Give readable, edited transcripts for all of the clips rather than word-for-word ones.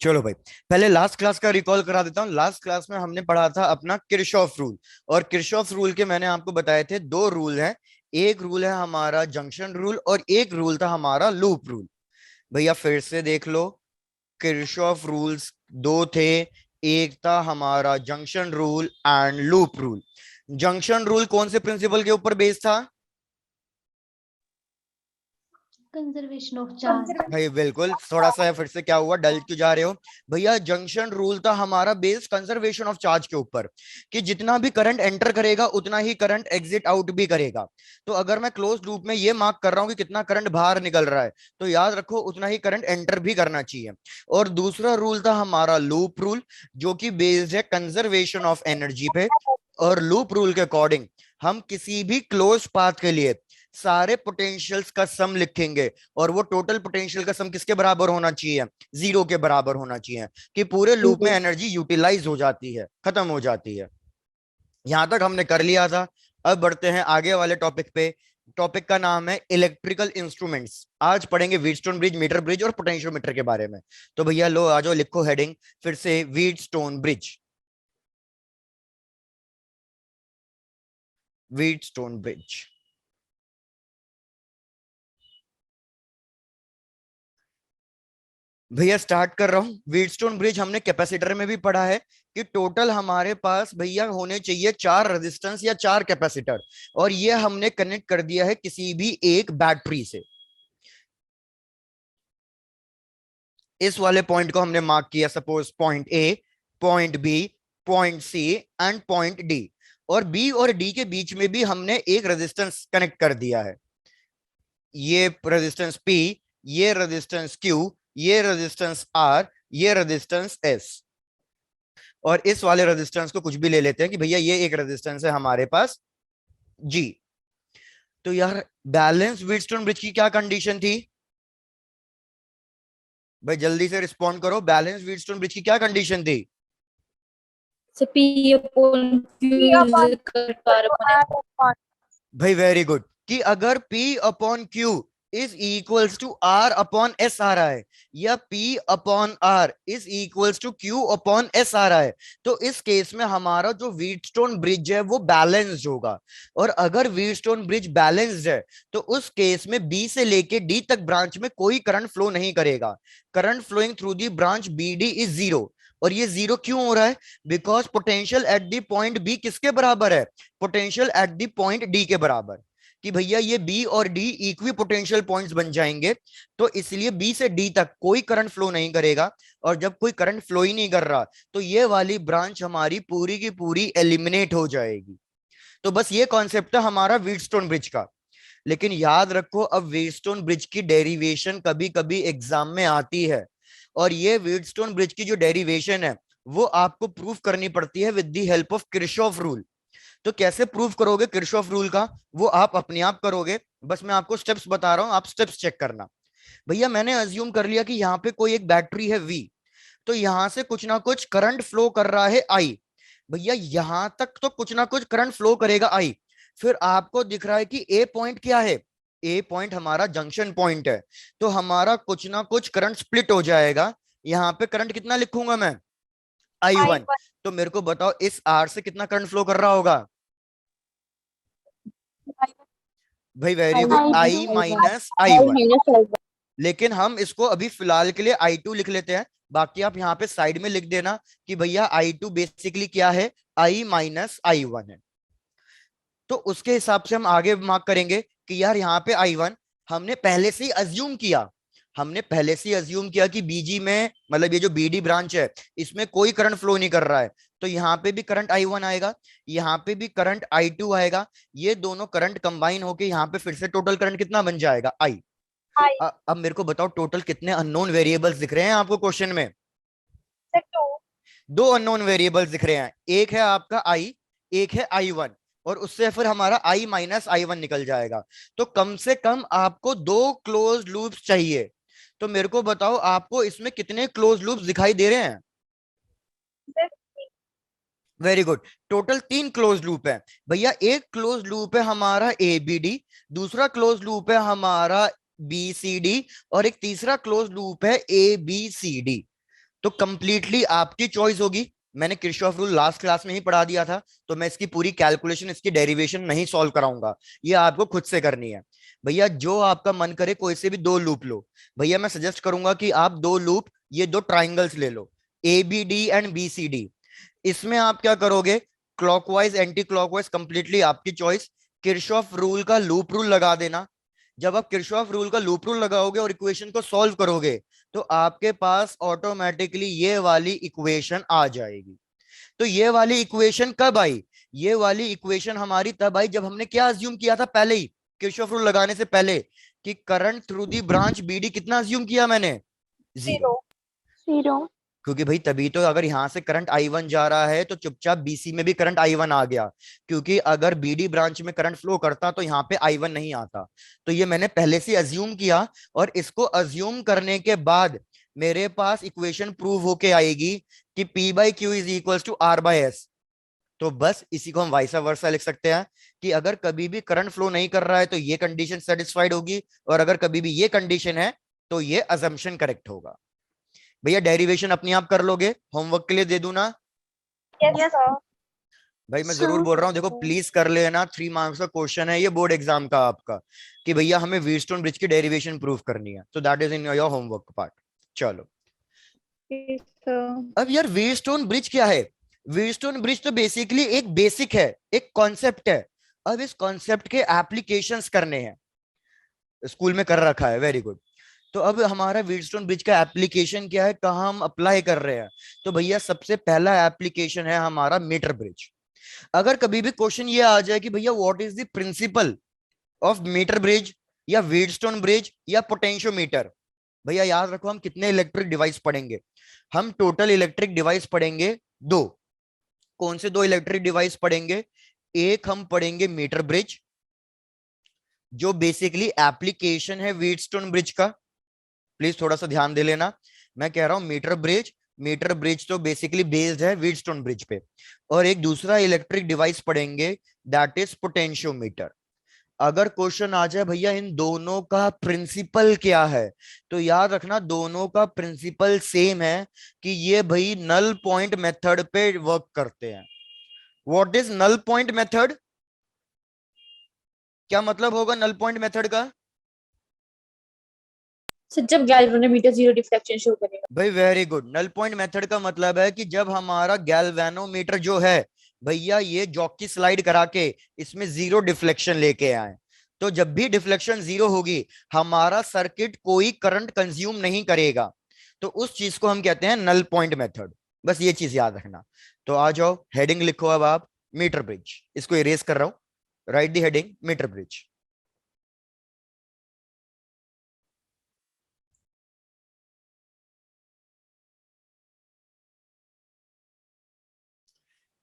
चलो भाई, पहले लास्ट क्लास का रिकॉल करा देता हूँ। लास्ट क्लास में हमने पढ़ा था अपना किरशॉफ रूल। और किरशॉफ रूल के मैंने आपको बताए थे दो रूल हैं। एक रूल है हमारा जंक्शन रूल और एक रूल था हमारा लूप रूल। भैया फिर से देख लो, किरशॉफ रूल्स दो थे। एक था हमारा junction rule and loop rule. Junction rule कौन से प्रिंसिपल के ऊपर बेस्ड था? Conservation of charge. भाई बिल्कुल, थोड़ा सा है, फिर से क्या हुआ, डल क्यों जा रहे हो? भैया जंक्शन रूल था हमारा बेस्ड कंजर्वेशन ऑफ चार्ज के ऊपर, कि जितना भी करंट एंटर करेगा उतना ही करंट एग्जिट आउट भी करेगा। तो अगर मैं क्लोज लूप में ये मार्क कर रहा हूं कि कितना करंट बाहर निकल रहा है, तो याद रखो उतना ही करंट एंटर भी करना चाहिए। और दूसरा रूल था हमारा लूप रूल, जो कि बेस्ड है कंजर्वेशन ऑफ एनर्जी पे। और लूप रूल के अकॉर्डिंग हम किसी भी क्लोज पाथ के लिए सारे पोटेंशियल्स का सम लिखेंगे, और वो टोटल पोटेंशियल का सम किसके बराबर होना चाहिए? जीरो के बराबर होना चाहिए, कि पूरे लूप में एनर्जी यूटिलाइज हो जाती है, खत्म हो जाती है। यहां तक हमने कर लिया था। अब बढ़ते हैं आगे वाले टॉपिक पे। टॉपिक का नाम है इलेक्ट्रिकल इंस्ट्रूमेंट्स। आज पढ़ेंगे व्हीटस्टोन ब्रिज, मीटर ब्रिज और पोटेंशियोमीटर के बारे में। तो भैया लो आ जाओ, लिखो हेडिंग फिर से, व्हीटस्टोन ब्रिज। Wheatstone bridge. भैया स्टार्ट कर रहा हूँ। व्हीटस्टोन ब्रिज हमने कैपेसिटर में भी पढ़ा है कि टोटल हमारे पास भैया होने चाहिए चार रेजिस्टेंस या चार कैपेसिटर, और ये हमने कनेक्ट कर दिया है किसी भी एक बैटरी से। इस वाले पॉइंट को हमने मार्क किया, suppose point A, point B, point C and point D. और बी और डी के बीच में भी हमने एक रेजिस्टेंस कनेक्ट कर दिया है। ये रेजिस्टेंस पी, ये रेजिस्टेंस क्यू, ये रेजिस्टेंस आर, ये रेजिस्टेंस एस। और इस वाले रेजिस्टेंस को कुछ भी ले लेते हैं कि भैया ये एक रेजिस्टेंस है हमारे पास जी। तो यार बैलेंस व्हीटस्टोन ब्रिज की क्या कंडीशन थी? भाई जल्दी से रिस्पॉन्ड करो, बैलेंस व्हीटस्टोन ब्रिज की क्या कंडीशन थी? P upon Q is equal to R upon S. भाई वेरी गुड, कि अगर P upon Q is equals to R upon S आ रहा है, या P अपॉन R is equals to Q upon S आ रहा है, तो इस केस में हमारा जो व्हीटस्टोन ब्रिज है वो बैलेंस्ड होगा। और अगर व्हीटस्टोन ब्रिज बैलेंस्ड है, तो उस केस में B से लेके D तक ब्रांच में कोई करंट फ्लो नहीं करेगा। Current flowing through the branch BD is zero. और ये जीरो क्यों हो रहा है? Because potential at the point B किसके बराबर है? Potential at the point D के बराबर। कि भैया ये बी और डी इक्वी पोटेंशियल पॉइंट्स बन जाएंगे, तो इसलिए बी से डी तक कोई करंट फ्लो नहीं करेगा। और जब कोई करंट फ्लो ही नहीं कर रहा, तो ये वाली ब्रांच हमारी पूरी की पूरी एलिमिनेट हो जाएगी। तो बस ये कॉन्सेप्ट है हमारा व्हीटस्टोन ब्रिज का। लेकिन याद रखो, अब व्हीटस्टोन ब्रिज की डेरिवेशन कभी कभी एग्जाम में आती है, और ये व्हीटस्टोन ब्रिज की जो डेरिवेशन है वो आपको प्रूफ करनी पड़ती है with the help of Kirchhoff rule. तो कैसे प्रूफ करोगे किरचॉफ रूल का? वो आप अपने आप करोगे, बस मैं आपको स्टेप्स बता रहा हूं, आप स्टेप्स चेक करना। भैया मैंने अज्यूम कर लिया कि यहाँ पे कोई एक बैटरी है वी, तो यहां से कुछ ना कुछ करंट फ्लो कर रहा है आई। भैया यहां तक तो कुछ ना कुछ करंट फ्लो करेगा आई। फिर आपको दिख रहा है कि ए पॉइंट क्या है? ए पॉइंट हमारा जंक्शन पॉइंट है। तो हमारा कुछ ना कुछ करंट स्प्लिट हो जाएगा। यहाँ पे करंट कितना लिखूंगा मैं? I1। तो मेरे को बताओ इस आर से कितना करंट फ्लो कर रहा होगा? भाई वेरी गुड, आई माइनस I1। लेकिन हम इसको अभी फिलहाल के लिए I2 लिख लेते हैं। बाकी आप यहाँ पे साइड में लिख देना कि भैया I2 बेसिकली क्या है? I माइनस I1 है। तो उसके हिसाब से हम आगे मार्क करेंगे कि यार यहाँ पे I1 हमने पहले से ही अज्यूम किया। हमने पहले से ही अज्यूम किया कि बीजी में, मतलब ये जो बीडी ब्रांच है, इसमें कोई करंट फ्लो नहीं कर रहा है। तो यहाँ पे भी करंट I1 आएगा, यहाँ पे भी करंट I2 आएगा। ये दोनों करंट कंबाइन होके यहाँ पे फिर से टोटल करंट कितना बन जाएगा? I। अब मेरे को बताओ टोटल कितने अननोन वेरिएबल्स दिख रहे हैं आपको क्वेश्चन में? दो अननोन वेरिएबल्स दिख रहे हैं, एक है आपका आई, एक है I1। और उससे फिर हमारा I माइनस I1 निकल जाएगा। तो कम से कम आपको दो क्लोज लूप्स चाहिए। तो मेरे को बताओ आपको इसमें कितने क्लोज लूप्स दिखाई दे रहे हैं? वेरी गुड, टोटल तीन क्लोज लूप है। भैया एक क्लोज लूप है हमारा ए बी डी, दूसरा क्लोज लूप है हमारा बी सी डी, और एक तीसरा क्लोज लूप है ए बी सी डी। तो कंप्लीटली आपकी चॉइस होगी। मैंने किरचॉफ रूल लास्ट क्लास में ही पढ़ा दिया था, तो मैं इसकी पूरी कैलकुलेशन, इसकी डेरिवेशन नहीं सॉल्व कराऊंगा, ये आपको खुद से करनी है। भैया जो आपका मन करे कोई से भी दो लूप लो। भैया मैं सजेस्ट करूंगा कि आप दो लूप, ये दो ट्राइंगल्स ले लो, A B D and B C D. इसमें आप क्या करोगे, क्लॉकवाइज एंटी क्लॉकवाइज कंप्लीटली आपकी चॉइस, किरचॉफ रूल का लूप रूल लगा देना। जब आप किरचॉफ रूल का लूप रूल लगाओगे और इक्वेशन को सॉल्व करोगे, तो आपके पास ऑटोमेटिकली ये वाली इक्वेशन आ जाएगी। तो ये वाली इक्वेशन कब आई, ये वाली इक्वेशन हमारी तब आई जब हमने क्या अज्यूम किया था पहले ही, किरचॉफ रूल लगाने से पहले, कि current through the branch BD कितना अज्यूम किया मैंने, जीरो। जीरो। क्योंकि भाई तभी तो अगर यहां से करंट I1 जा रहा है तो चुपचाप बीसी में भी करंट I1 आ गया, क्योंकि अगर बीडी ब्रांच में करंट फ्लो करता तो यहाँ पे I1 नहीं आता। तो ये मैंने पहले से अज्यूम किया, और इसको अज्यूम करने के बाद मेरे पास इक्वेशन प्रूव होके आएगी कि P/Q is equal to R/S। तो बस इसी को हम वाइसा वर्सा लिख सकते हैं कि अगर कभी भी करंट फ्लो नहीं कर रहा है तो ये कंडीशन सेटिस्फाइड होगी, और अगर कभी भी ये कंडीशन है तो ये अजम्पशन करेक्ट होगा। भैया डेरिवेशन अपने आप कर लोगे, होमवर्क के लिए दे दूं ना? Yes sir. भाई मैं जरूर बोल रहा हूँ, देखो प्लीज कर लेना, 3 मार्क्स का क्वेश्चन है ये बोर्ड एग्जाम का आपका, कि भैया हमें व्हीटस्टोन ब्रिज की डेरिवेशन प्रूव करनी है, तो that is in your homework part. चलो अब यार व्हीटस्टोन ब्रिज क्या है? व्हीटस्टोन ब्रिज तो बेसिकली एक बेसिक है, एक कॉन्सेप्ट है। अब इस कॉन्सेप्ट के एप्लीकेशंस करने हैं, स्कूल में कर रखा है, वेरी गुड। तो अब हमारा व्हीटस्टोन ब्रिज का एप्लीकेशन क्या है, कहाँ हम अप्लाई कर रहे हैं? तो भैया सबसे पहला एप्लीकेशन है हमारा मीटर ब्रिज। अगर कभी भी क्वेश्चन ये आ जाए कि भैया what is the principle of meter bridge या व्हीटस्टोन ब्रिज या पोटेंशियोमीटर, भैया याद रखो हम कितने इलेक्ट्रिक डिवाइस पढ़ेंगे, हम टोटल इलेक्ट्रिक डिवाइस पढ़ेंगे दो। कौन से दो इलेक्ट्रिक डिवाइस पढ़ेंगे? एक हम पढ़ेंगे मीटर ब्रिज, जो बेसिकली एप्लीकेशन है व्हीटस्टोन ब्रिज का, प्लीज थोड़ा सा ध्यान दे लेना। मैं कह रहा हूं मीटर ब्रिज, मीटर ब्रिज तो बेसिकली बेस्ड है व्हीटस्टोन ब्रिज पे। और एक दूसरा इलेक्ट्रिक डिवाइस पढ़ेंगे, दैट इज पोटेंशियोमीटर। अगर क्वेश्चन आ जाए भैया इन दोनों का प्रिंसिपल क्या है, तो याद रखना दोनों का प्रिंसिपल सेम है, कि ये भाई नल पॉइंट मेथड पे वर्क करते हैं। What is null point method? क्या मतलब होगा नल पॉइंट मेथड का? जब गैल्वेनोमीटर जीरो डिफ्लेक्शन शो करेगा। भाई very good, null point method का मतलब है कि जब हमारा गैल्वेनोमीटर जो है भैया ये जॉकी स्लाइड करा के इसमें जीरो डिफ्लेक्शन लेके आए, तो जब भी डिफ्लेक्शन जीरो होगी हमारा सर्किट कोई करंट कंज्यूम नहीं करेगा, तो उस चीज को हम कहते हैं नल पॉइंट मेथड। बस ये चीज याद रखना। तो आ जाओ हेडिंग लिखो अब आप, मीटर ब्रिज, इसको इरेज कर रहा हूं, राइट दी हेडिंग मीटर ब्रिज।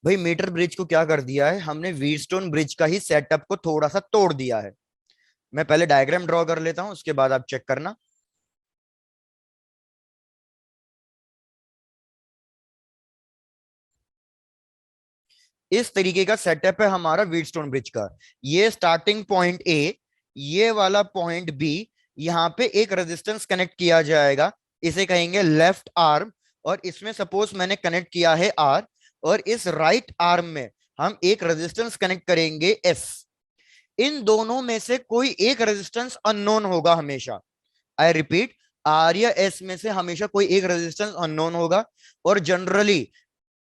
भाई मीटर ब्रिज को क्या कर दिया है हमने, व्हीटस्टोन ब्रिज का ही सेटअप को थोड़ा सा तोड़ दिया है। मैं पहले डायग्राम ड्रॉ कर लेता हूं, उसके बाद आप चेक करना। इस तरीके का सेटअप है हमारा व्हीटस्टोन ब्रिज का। ये स्टार्टिंग पॉइंट ए, ये वाला पॉइंट बी, यहाँ पे एक रेजिस्टेंस कनेक्ट किया जाएगा, इसे कहेंगे लेफ्ट आर्म। और इसमें सपोज मैंने कनेक्ट किया है आर, और इस राइट आर्म में हम एक रेजिस्टेंस कनेक्ट करेंगे एस। इन दोनों में से कोई एक रेजिस्टेंस अननोन होगा हमेशा। आई रिपीट, आर या एस में से हमेशा कोई एक रेजिस्टेंस अननोन होगा। और जनरली,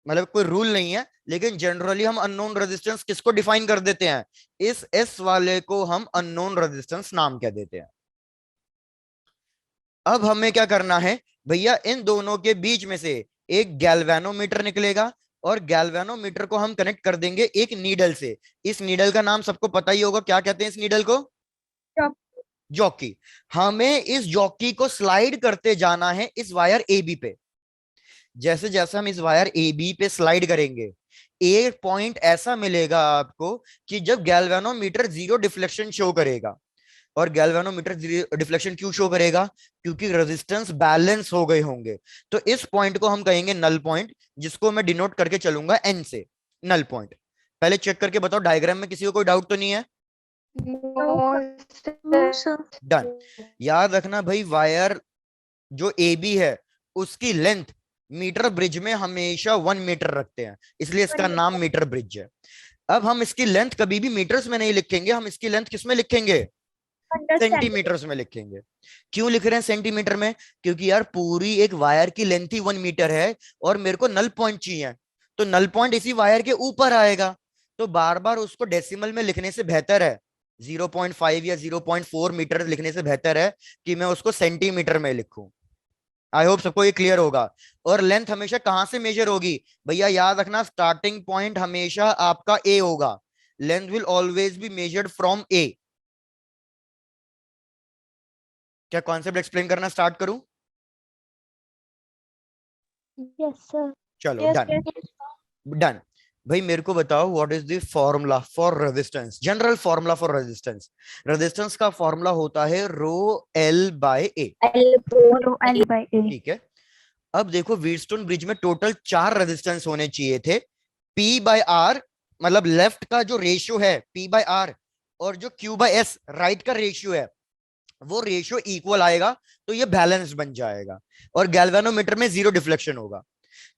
मतलब कोई रूल नहीं है, लेकिन जनरली हम अननोन रेजिस्टेंस किसको डिफाइन कर देते हैं, इस एस वाले को हम अननोन रेजिस्टेंस नाम कह देते हैं। अब हमें क्या करना है भैया, इन दोनों के बीच में से एक गैल्वेनोमीटर निकलेगा, और गैल्वेनोमीटर को हम कनेक्ट कर देंगे एक नीडल से। इस नीडल का नाम सबको पता ही होगा, क्या कहते हैं इस नीडल को? जॉकी। हमें इस जॉकी को स्लाइड करते जाना है इस वायर ए बी पे। जैसे जैसे हम इस वायर ए बी पे स्लाइड करेंगे, एक पॉइंट ऐसा मिलेगा आपको कि जब गैल्वेनोमीटर जीरो डिफ्लेक्शन शो करेगा। और गैल्वेनोमीटर डिफ्लेक्शन क्यों शो करेगा? क्योंकि रेजिस्टेंस बैलेंस हो गए होंगे। तो इस पॉइंट को हम कहेंगे नल पॉइंट, जिसको मैं डिनोट करके चलूंगा एन से, नल पॉइंट। पहले चेक करके बताओ डायग्राम में किसी को कोई डाउट तो नहीं है? डन। याद रखना भाई वायर जो ए बी है उसकी लेंथ मीटर ब्रिज में हमेशा 1 मीटर रखते हैं, इसलिए इसका नाम मीटर ब्रिज है। अब हम इसकी लेंथ कभी भी मीटर्स में नहीं लिखेंगे, हम इसकी लेंथ किस में लिखेंगे? सेंटीमीटर्स में लिखेंगे। क्यों लिख रहे हैं सेंटीमीटर में? क्योंकि यार पूरी एक वायर की लेंथ ही 1 मीटर है और मेरे को नल पॉइंट चाहिए, तो नल पॉइंट इसी वायर के ऊपर आएगा, तो बार बार उसको डेसिमल में लिखने से बेहतर है, 0.5 या 0.4 मीटर लिखने से बेहतर है कि मैं उसको सेंटीमीटर में लिखूं। आई होप सबको ये क्लियर होगा। और लेंथ हमेशा कहां से मेजर होगी? भैया याद रखना, स्टार्टिंग पॉइंट हमेशा आपका ए होगा। Length will always be measured from A. क्या कॉन्सेप्ट एक्सप्लेन करना स्टार्ट करूं? Yes, sir. चलो Yes, डन। yes. डन। भाई मेरे को बताओ what is the formula for resistance, general formula for resistance. Resistance का फॉर्मूला होता है rho L by A. Rho L by A. ठीक है। अब देखो व्हीटस्टोन ब्रिज में टोटल 4 रेजिस्टेंस होने चाहिए थे। P बाय आर, मतलब लेफ्ट का जो रेशियो है P बाय आर, और जो Q बाय एस राइट का रेशियो है, वो रेशियो इक्वल आएगा तो ये बैलेंस बन जाएगा और गैल्वेनोमीटर में 0 डिफ्लेक्शन होगा।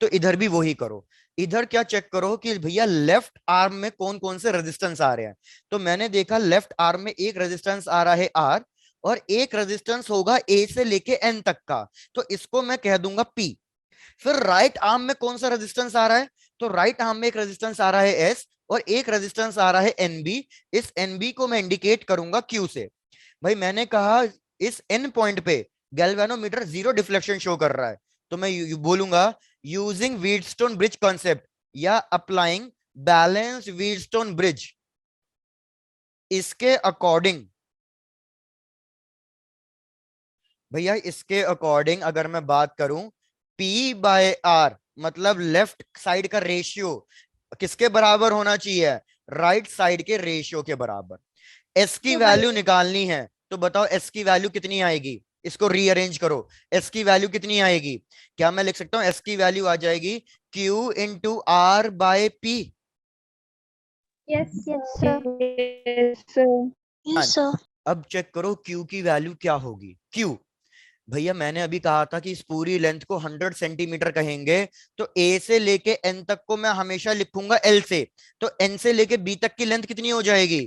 तो इधर भी वही करो। इधर क्या चेक करो कि भैया लेफ्ट आर्म में कौन कौन से रेजिस्टेंस आ रहे हैं। तो मैंने देखा लेफ्ट आर्म में एक रेजिस्टेंस आ रहा है आर, और एक रेजिस्टेंस होगा ए से लेके एन तक का, तो इसको मैं कह दूंगा पी। फिर राइट आर्म में कौन सा रेजिस्टेंस आ रहा है? तो राइट आर्म में एक रेजिस्टेंस आ रहा है एस और एक रेजिस्टेंस आ रहा है एनबी। इस एनबी को मैं इंडिकेट करूंगा क्यू से। भाई मैंने कहा इस एन पॉइंट पे गैल्वेनोमीटर 0 डिफ्लेक्शन शो कर रहा है, तो मैं बोलूंगा यूजिंग व्हीटस्टोन ब्रिज कॉन्सेप्ट या अप्लाइंग बैलेंस व्हीटस्टोन ब्रिज, इसके अकॉर्डिंग, भैया इसके अकॉर्डिंग अगर मैं बात करूं, P बाय आर मतलब लेफ्ट साइड का रेशियो किसके बराबर होना चाहिए? राइट साइड के रेशियो के बराबर। एस की वैल्यू निकालनी है, तो बताओ एस की वैल्यू कितनी आएगी? इसको रीअरेंज करो, एस की वैल्यू कितनी आएगी? क्या मैं लिख सकता हूं एस की वैल्यू आ जाएगी Q into R by P? Yes, yes, sir. Yes, sir. Yes, sir. अब चेक करो Q की वैल्यू क्या होगी। Q, भैया मैंने अभी कहा था कि इस पूरी लेंथ को 100 सेंटीमीटर कहेंगे, तो ए से लेके एन तक को मैं हमेशा लिखूंगा एल से, तो एन से लेके बी तक की लेंथ कितनी हो जाएगी?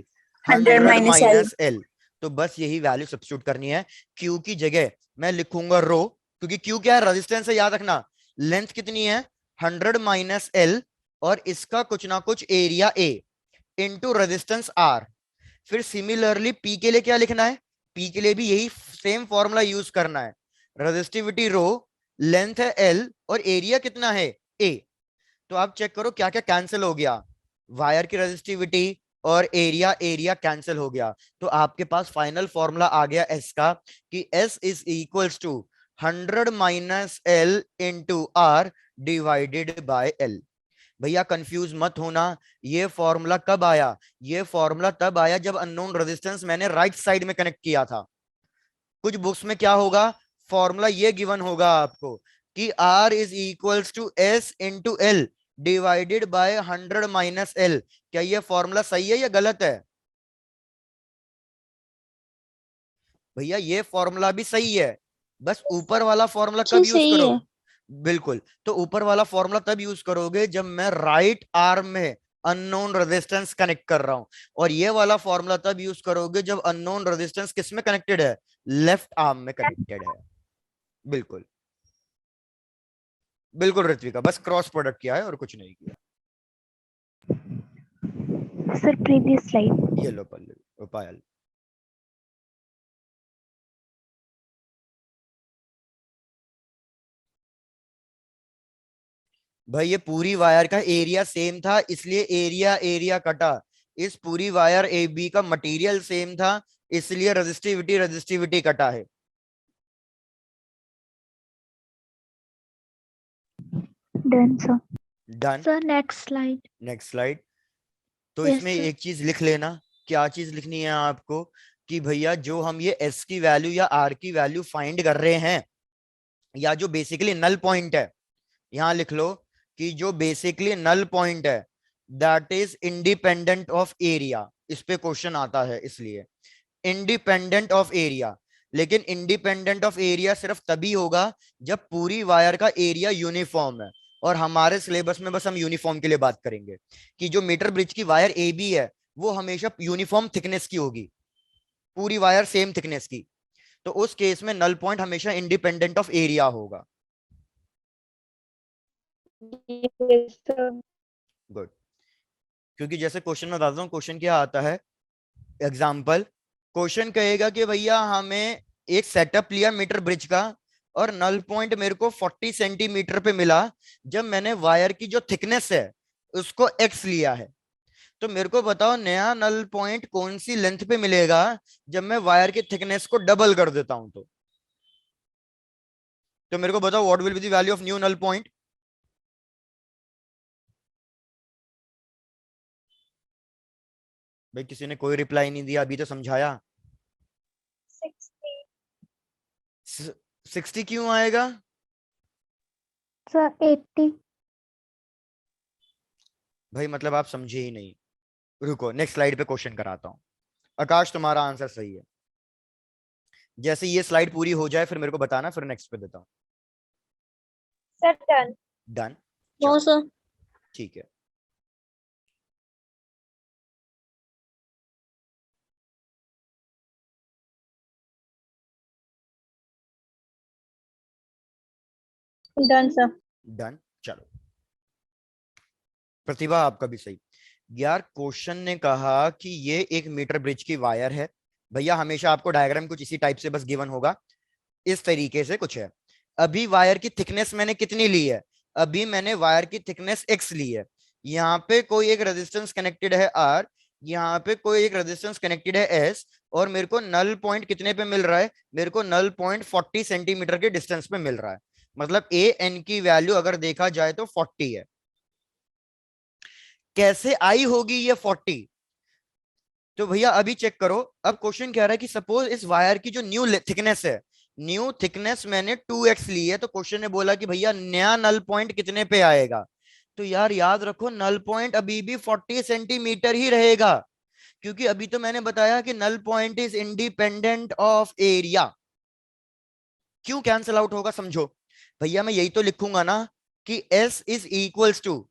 100 minus L. Minus L. तो बस यही वैल्यू सब्स्टिट्यूट करनी है। क्यू की जगह मैं लिखूंगा रो, क्योंकि क्यू क्या है? रेजिस्टेंस है, याद रखना। लेंथ कितनी है? 100 माइनस एल, और इसका कुछ ना कुछ area A into resistance R. फिर सिमिलरली पी के लिए क्या लिखना है? पी के लिए भी यही सेम फॉर्मूला यूज करना है। रेजिस्टिविटी रो, लेंथ है एल और एरिया कितना है? ए। तो आप चेक करो क्या क्या कैंसिल हो गया, वायर की रेजिस्टिविटी और एरिया, एरिया कैंसिल हो गया। तो आपके पास फाइनल फॉर्मूला आ गया एस का कि S is equals to 100 minus L into R divided by L. भैया कंफ्यूज मत होना, ये फॉर्मूला कब आया? ये फॉर्मूला तब आया जब अननोन रेजिस्टेंस मैंने राइट साइड में कनेक्ट किया था। कुछ बुक्स में क्या होगा, फॉर्मूला ये गिवन होगा आपको कि R is equals to S into L divided by 100 minus L. क्या ये फॉर्मूला सही है या गलत है? भैया ये फॉर्मूला भी सही है, बस ऊपर वाला फॉर्मूला कब यूज करो? बिल्कुल, तो ऊपर वाला फॉर्मूला तब यूज करोगे जब मैं राइट आर्म में अननोन रेजिस्टेंस कनेक्ट कर रहा हूं, और ये वाला फॉर्मूला तब यूज करोगे जब अननोन रेजिस्टेंस किस में कनेक्टेड है? लेफ्ट आर्म में कनेक्टेड है। बिल्कुल बिल्कुल ऋत्विका, बस क्रॉस प्रोडक्ट किया है और कुछ नहीं किया। Sir, previous slide. ये लो पल्लवी, पायल। भाई ये पूरी वायर का एरिया सेम था, इसलिए एरिया एरिया कटा। इस पूरी वायर ए बी का मटेरियल सेम था, इसलिए रेजिस्टिविटी रेजिस्टिविटी कटा है। Done, sir. Done. Sir, next slide. Next slide. तो Yes, इसमें sir. एक चीज लिख लेना। क्या चीज लिखनी है आपको? कि भैया जो हम ये एस की वैल्यू या आर की वैल्यू फाइंड कर रहे हैं, या जो बेसिकली नल पॉइंट है, यहां लिख लो कि जो बेसिकली नल पॉइंट है that is independent of area. इस पे क्वेश्चन आता है, इसलिए इंडिपेंडेंट ऑफ एरिया। लेकिन इंडिपेंडेंट ऑफ एरिया सिर्फ तभी होगा जब पूरी वायर का एरिया यूनिफॉर्म है। और हमारे सिलेबस में बस हम यूनिफॉर्म के लिए बात करेंगे कि जो मीटर ब्रिज की वायर ए बी है वो हमेशा यूनिफॉर्म थिकनेस की होगी, पूरी वायर सेम थिकनेस की। तो उस केस में नल पॉइंट हमेशा इंडिपेंडेंट ऑफ एरिया होगा। Yes, sir. गुड। क्योंकि जैसे क्वेश्चन में बताता हूँ, क्वेश्चन क्या आता है, एग्जाम्पल क्वेश्चन कहेगा कि भैया हमें एक सेटअप लिया मीटर ब्रिज का और नल पॉइंट मेरे को 40 सेंटीमीटर पे मिला जब मैंने वायर की जो थिकनेस है उसको एक्स लिया है। तो मेरे को बताओ नया नल पॉइंट कौन सी लेंथ पे मिलेगा जब मैं वायर की थिकनेस को डबल कर देता हूं। तो मेरे को बताओ what will be the value of new null point. भाई किसी ने कोई रिप्लाई नहीं दिया, अभी तो समझाया। 60 क्यों आएगा? Sir, 80. भाई मतलब आप समझे ही नहीं। रुको नेक्स्ट स्लाइड पे क्वेश्चन कराता हूं। आकाश तुम्हारा आंसर सही है। जैसे ये स्लाइड पूरी हो जाए फिर मेरे को बताना, फिर नेक्स्ट पे देता हूं। Sir, done. Done. No, sir. ठीक है। Done, sir. डन। चलो प्रतिभा आपका भी सही। यार क्वेश्चन ने कहा कि ये एक मीटर ब्रिज की वायर है। भैया हमेशा आपको डायग्राम कुछ इसी टाइप से बस गिवन होगा, इस तरीके से कुछ है। अभी वायर की थिकनेस मैंने कितनी ली है? अभी मैंने वायर की थिकनेस एक्स ली है। यहाँ पे कोई एक रेजिस्टेंस कनेक्टेड है आर, यहाँ पे कोई एक रेजिस्टेंस कनेक्टेड है एस, और मेरे को नल पॉइंट कितने पे मिल रहा है? मेरे को नल पॉइंट 40 सेंटीमीटर के डिस्टेंस पे मिल रहा है। मतलब ए एन की वैल्यू अगर देखा जाए तो 40 है। कैसे आई होगी ये 40? तो भैया अभी चेक करो। अब क्वेश्चन कह रहा है कि सपोज इस वायर की जो न्यू थिकनेस है, न्यू थिकनेस मैंने 2x ली है, तो क्वेश्चन ने बोला कि भैया नया नल पॉइंट कितने पे आएगा? तो यार याद रखो नल पॉइंट अभी भी 40 सेंटीमीटर ही रहेगा, क्योंकि अभी तो मैंने बताया कि null point is independent of area. क्यों कैंसिल आउट होगा समझो। भैया मैं यही तो लिखूंगा ना कि S इज इक्वल्स टू,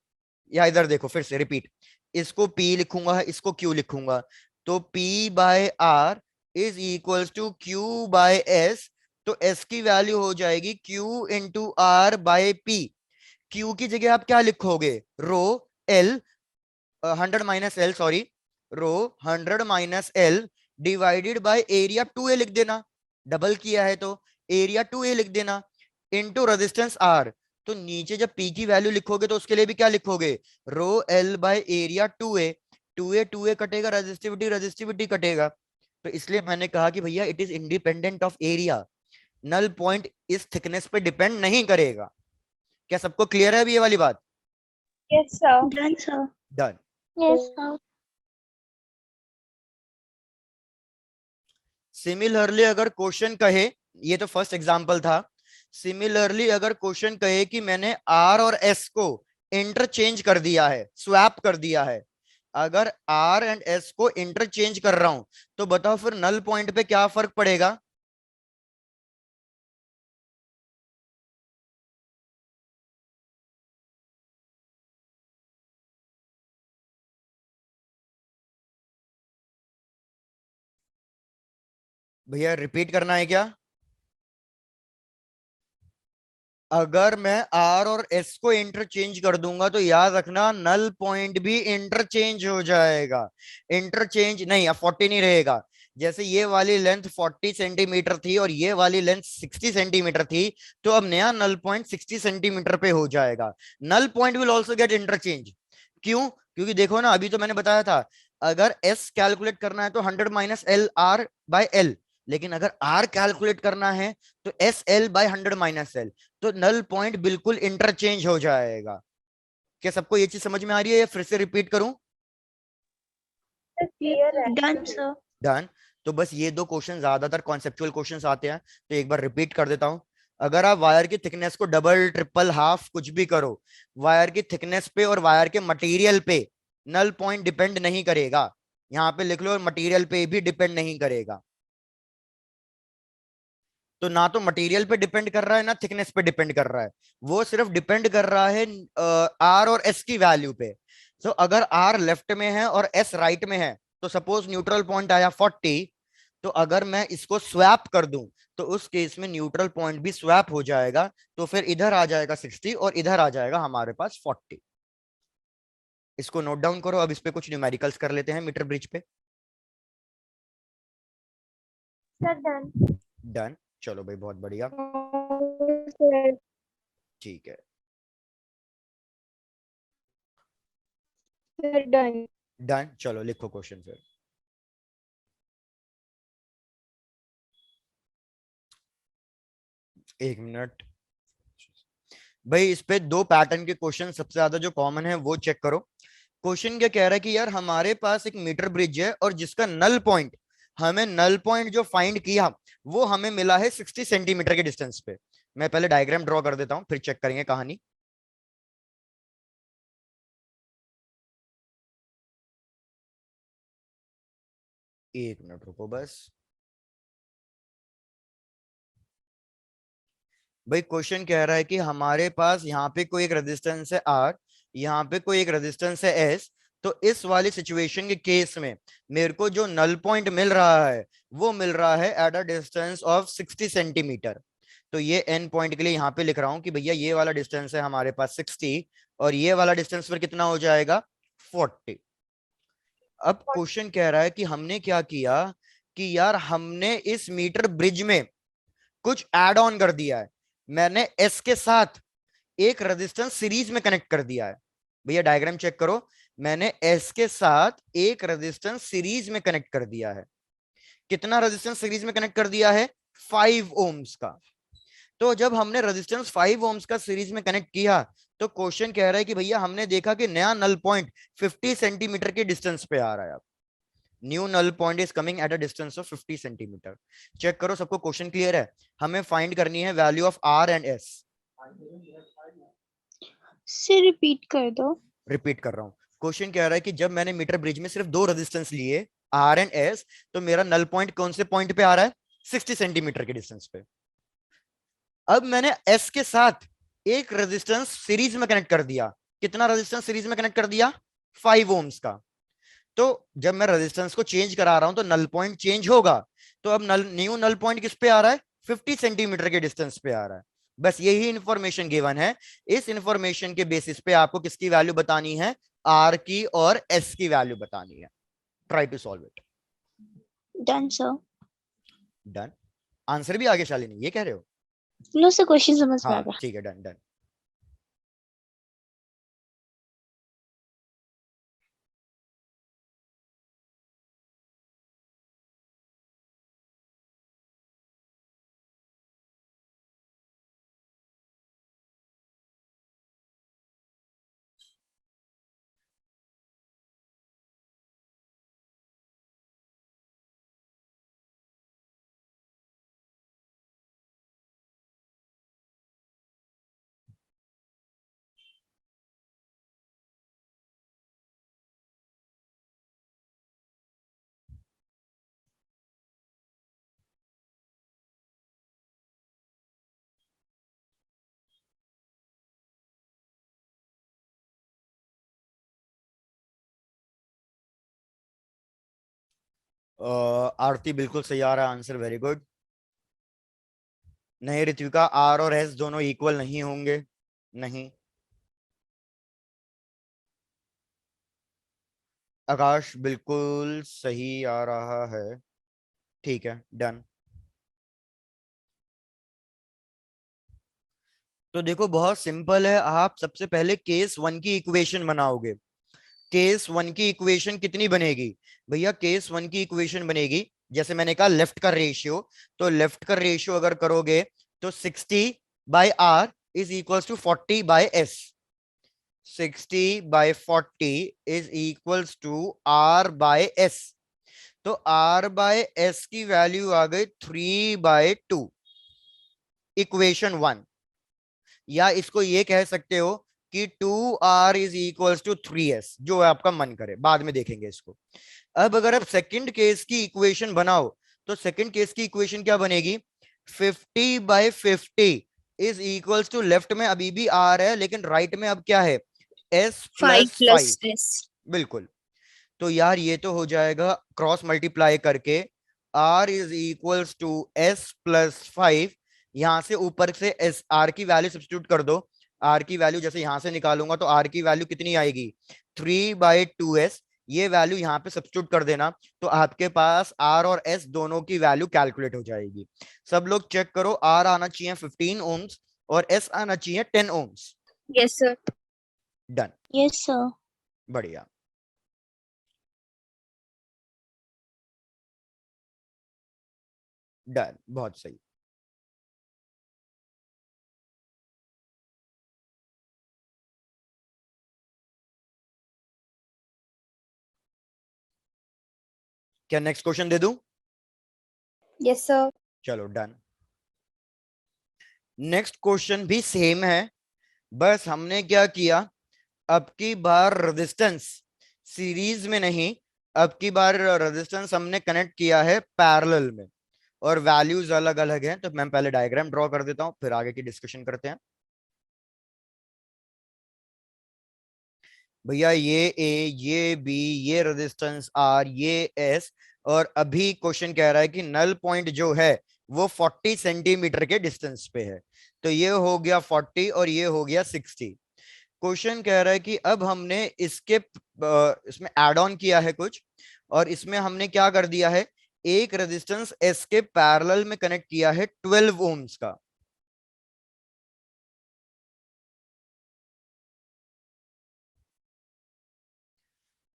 या इधर देखो फिर से रिपीट, इसको P लिखूंगा इसको Q लिखूंगा। तो P by R is equals to Q by S। तो S की वैल्यू हो जाएगी Q into R by P। Q की जगह आप क्या लिखोगे? Rho L 100 minus L, sorry, rho 100 minus L divided by area 2a लिख देना, डबल किया है तो एरिया 2a लिख देना, इनटू रेजिस्टेंस R। तो नीचे जब P की वैल्यू लिखोगे तो उसके लिए भी क्या लिखोगे? Rho L bye area 2a। 2a कटेगा, रेजिस्टिविटी रेजिस्टिविटी कटेगा। तो इसलिए मैंने कहा कि भैया it is independent of area, null point इस थिकनेस पे डिपेंड नहीं करेगा। क्या सबको क्लियर है अभी ये वाली बात? Yes, sir. Done, sir. Done. Yes, sir. Similarly अगर क्वेश्चन कहे, ये तो फर्स्ट एग्जांपल था, सिमिलरली अगर क्वेश्चन कहे कि मैंने आर और एस को इंटरचेंज कर दिया है, स्वैप कर दिया है, अगर आर एंड एस को इंटरचेंज कर रहा हूं तो बताओ फिर नल पॉइंट पे क्या फर्क पड़ेगा? भैया रिपीट करना है क्या? अगर मैं आर और एस को इंटरचेंज कर दूंगा तो याद रखना नल पॉइंट भी इंटरचेंज हो जाएगा। इंटरचेंज नहीं, अब 40 नहीं रहेगा। जैसे ये वाली लेंथ 40 सेंटीमीटर थी और ये वाली लेंथ 60 सेंटीमीटर थी, तो अब नया नल पॉइंट 60 सेंटीमीटर पे हो जाएगा। Null point will also get interchange. क्यों? क्योंकि देखो ना अभी तो मैंने बताया था अगर एस कैलकुलेट करना है तो 100 minus L R by L, लेकिन अगर आर कैलकुलेट करना है तो S L by 100 minus L. तो नल पॉइंट बिल्कुल इंटरचेंज हो जाएगा। क्या सबको ये चीज समझ में आ रही है या फिर से रिपीट करूं? Clear है. Done, sir. डन। तो बस ये दो क्वेश्चन ज्यादातर कॉन्सेप्चुअल क्वेश्चंस आते हैं, तो एक बार रिपीट कर देता हूं। अगर आप वायर की थिकनेस को डबल ट्रिपल हाफ कुछ भी करो, वायर की थिकनेस पे और वायर के मटेरियल पे नल पॉइंट डिपेंड नहीं करेगा। यहाँ पे लिख लो मटेरियल पे भी डिपेंड नहीं करेगा। तो ना तो मटेरियल पे डिपेंड कर रहा है ना थिकनेस पे डिपेंड कर रहा है, वो सिर्फ डिपेंड कर रहा है आर और एस की वैल्यू पे। तो अगर आर लेफ्ट में है और एस राइट में है, तो सपोज न्यूट्रल पॉइंट आया 40, तो अगर मैं इसको स्वैप कर दूं तो उस केस में न्यूट्रल पॉइंट भी स्वैप हो जाएगा, तो फिर इधर आ जाएगा 60 और इधर आ जाएगा हमारे पास 40। इसको नोट डाउन करो। अब इस पे कुछ न्यूमेरिकल्स कर लेते हैं मीटर ब्रिज पे। Sir done. डन, चलो भाई बहुत बढ़िया, सर ठीक है, डन। डन। चलो लिखो क्वेश्चन फिर। एक मिनट भाई, इस पे दो पैटर्न के क्वेश्चन सबसे ज्यादा जो कॉमन है वो चेक करो। क्वेश्चन क्या कह रहा है कि यार हमारे पास एक मीटर ब्रिज है और जिसका नल पॉइंट, हमें नल पॉइंट जो फाइंड किया वो हमें मिला है 60 सेंटीमीटर के डिस्टेंस पे। मैं पहले डायग्राम ड्रॉ कर देता हूं, फिर चेक करेंगे कहानी। एक मिनट रुको बस भाई। क्वेश्चन कह रहा है कि हमारे पास यहाँ पे कोई एक रेजिस्टेंस है आर, यहाँ पे कोई एक रेजिस्टेंस है एस। तो इस वाली सिचुएशन के केस में मेरे को जो नल पॉइंट मिल रहा है वो मिल रहा है eight a distance of 60 centimetre. तो ये एन पॉइंट के लिए यहाँ पे लिख रहा हूँ कि भैया ये वाला डिस्टेंस है हमारे पास 60 और ये वाला डिस्टेंस फिर कितना हो जाएगा 40। अब क्वेश्चन कह रहा है कि हमने क्या किया कि यार हमने इस मीटर ब्रिज में कुछ एड ऑन कर दिया है। मैंने एस के साथ एक रेजिस्टेंस सीरीज में कनेक्ट कर दिया है। भैया डायग्राम चेक करो, मैंने एस के साथ एक रेजिस्टेंस सीरीज में कनेक्ट कर दिया है। कितना रेजिस्टेंस सीरीज में कनेक्ट कर दिया है? 5 ओम्स का। तो जब हमने रेजिस्टेंस 5 ओम्स का सीरीज में कनेक्ट किया तो क्वेश्चन कह रहा है कि भैया हमने देखा कि नया नल पॉइंट 50 सेंटीमीटर के डिस्टेंस पे आ रहा है। New null point is coming at a distance of 50 centimetre. Check करो सबको क्वेश्चन क्लियर है? हमें फाइंड करनी है value of R and S. से रिपीट कर दो। रिपीट कर रहा हूं। क्वेश्चन कह रहा है कि जब मैंने मीटर ब्रिज में सिर्फ दो रेजिस्टेंस लिए आर एंड एस, तो मेरा नल पॉइंट कौन से पॉइंट पे आ रहा है? 60 सेंटीमीटर के डिस्टेंस पे। अब मैंने एस के साथ एक रेजिस्टेंस सीरीज में कनेक्ट कर दिया। कितना रेजिस्टेंस सीरीज में कनेक्ट कर दिया? 5 ओम्स का। तो जब मैं रेजिस्टेंस को चेंज करा रहा हूं तो नल पॉइंट चेंज होगा। तो अब न्यू नल पॉइंट किस पे आ रहा है? 50 सेंटीमीटर के डिस्टेंस पे आ रहा है। बस यही इंफॉर्मेशन गिवन है। इस इंफॉर्मेशन के बेसिस पे आपको किसकी वैल्यू बतानी है? आर की और एस की वैल्यू बतानी है। Try to solve it. Done sir. Done. Answer भी आगे शालिनी ये कह रहे हो? नो सर, क्वेश्चन समझ में आ हाँ गया। ठीक है, डन डन। आरती बिल्कुल सही आ रहा है आंसर, वेरी गुड। नहीं ऋत्विका, आर और एस दोनों इक्वल नहीं होंगे, नहीं। आकाश बिल्कुल सही आ रहा है, ठीक है, डन। तो देखो बहुत सिंपल है, आप सबसे पहले केस वन की इक्वेशन बनाओगे। केस वन की इक्वेशन कितनी बनेगी? भैया केस वन की इक्वेशन बनेगी, जैसे मैंने कहा लेफ्ट का रेशियो। तो लेफ्ट का रेशियो अगर करोगे तो 60/r is equal to 40/s। 60/40 is equals to r/s। तो r/s की वैल्यू आ गई 3/2, इक्वेशन वन। या इसको ये कह सकते हो कि 2r is equals to 3s, जो आपका मन करे, बाद में देखेंगे इसको। अब अगर आप सेकंड केस की इक्वेशन बनाओ तो सेकंड केस की इक्वेशन क्या बनेगी? 50/50 इज इक्वल्स टू, लेफ्ट में अभी भी आर है लेकिन राइट में अब क्या है, s five plus plus 5। S. बिल्कुल। तो यार ये तो हो जाएगा क्रॉस मल्टीप्लाई करके, r is equals to s+5। यहां से ऊपर से एस आर की वैल्यू सब्स्टिट्यूट कर दो। आर की वैल्यू जैसे यहां से निकालूंगा तो आर की वैल्यू कितनी आएगी, 3/2s। ये वैल्यू यहाँ पे सब्स्टिट्यूट कर देना, तो आपके पास आर और एस दोनों की वैल्यू कैलकुलेट हो जाएगी। सब लोग चेक करो, आर आना चाहिए 15 ओम्स और एस आना चाहिए 10 ohms. Yes sir. Done. Yes sir. बढ़िया। डन, बहुत सही। क्या नेक्स्ट क्वेश्चन दे दूं? Yes sir. चलो डन। नेक्स्ट क्वेश्चन भी सेम है, बस हमने क्या किया, अब की बार रेजिस्टेंस सीरीज में नहीं, अब की बार रेजिस्टेंस हमने कनेक्ट किया है पैरेलल में, और वैल्यूज अलग अलग हैं। तो मैं पहले डायग्राम ड्रॉ कर देता हूं, फिर आगे की डिस्कशन करते हैं। भैया ये ए, ये बी, ये रेजिस्टेंस आर, ये एस, और अभी क्वेश्चन कह रहा है कि नल पॉइंट जो है वो 40 सेंटीमीटर के डिस्टेंस पे है। तो ये हो गया 40 और ये हो गया 60। क्वेश्चन कह रहा है कि अब हमने इसके इसमें एड ऑन किया है कुछ, और इसमें हमने क्या कर दिया है, एक रेजिस्टेंस एस के पैरेलल में कनेक्ट किया है 12 ओम्स का।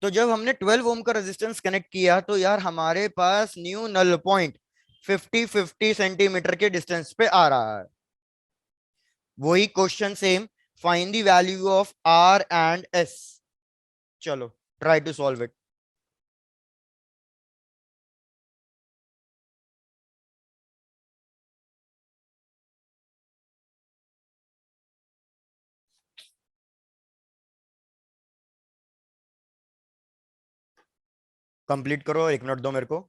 तो जब हमने 12 ओम का रेजिस्टेंस कनेक्ट किया तो यार हमारे पास न्यू नल पॉइंट 50 सेंटीमीटर के डिस्टेंस पे आ रहा है। वही question same, find the value of R and S. चलो try to solve it. Complete करो, 1 मिनट दो मेरे को।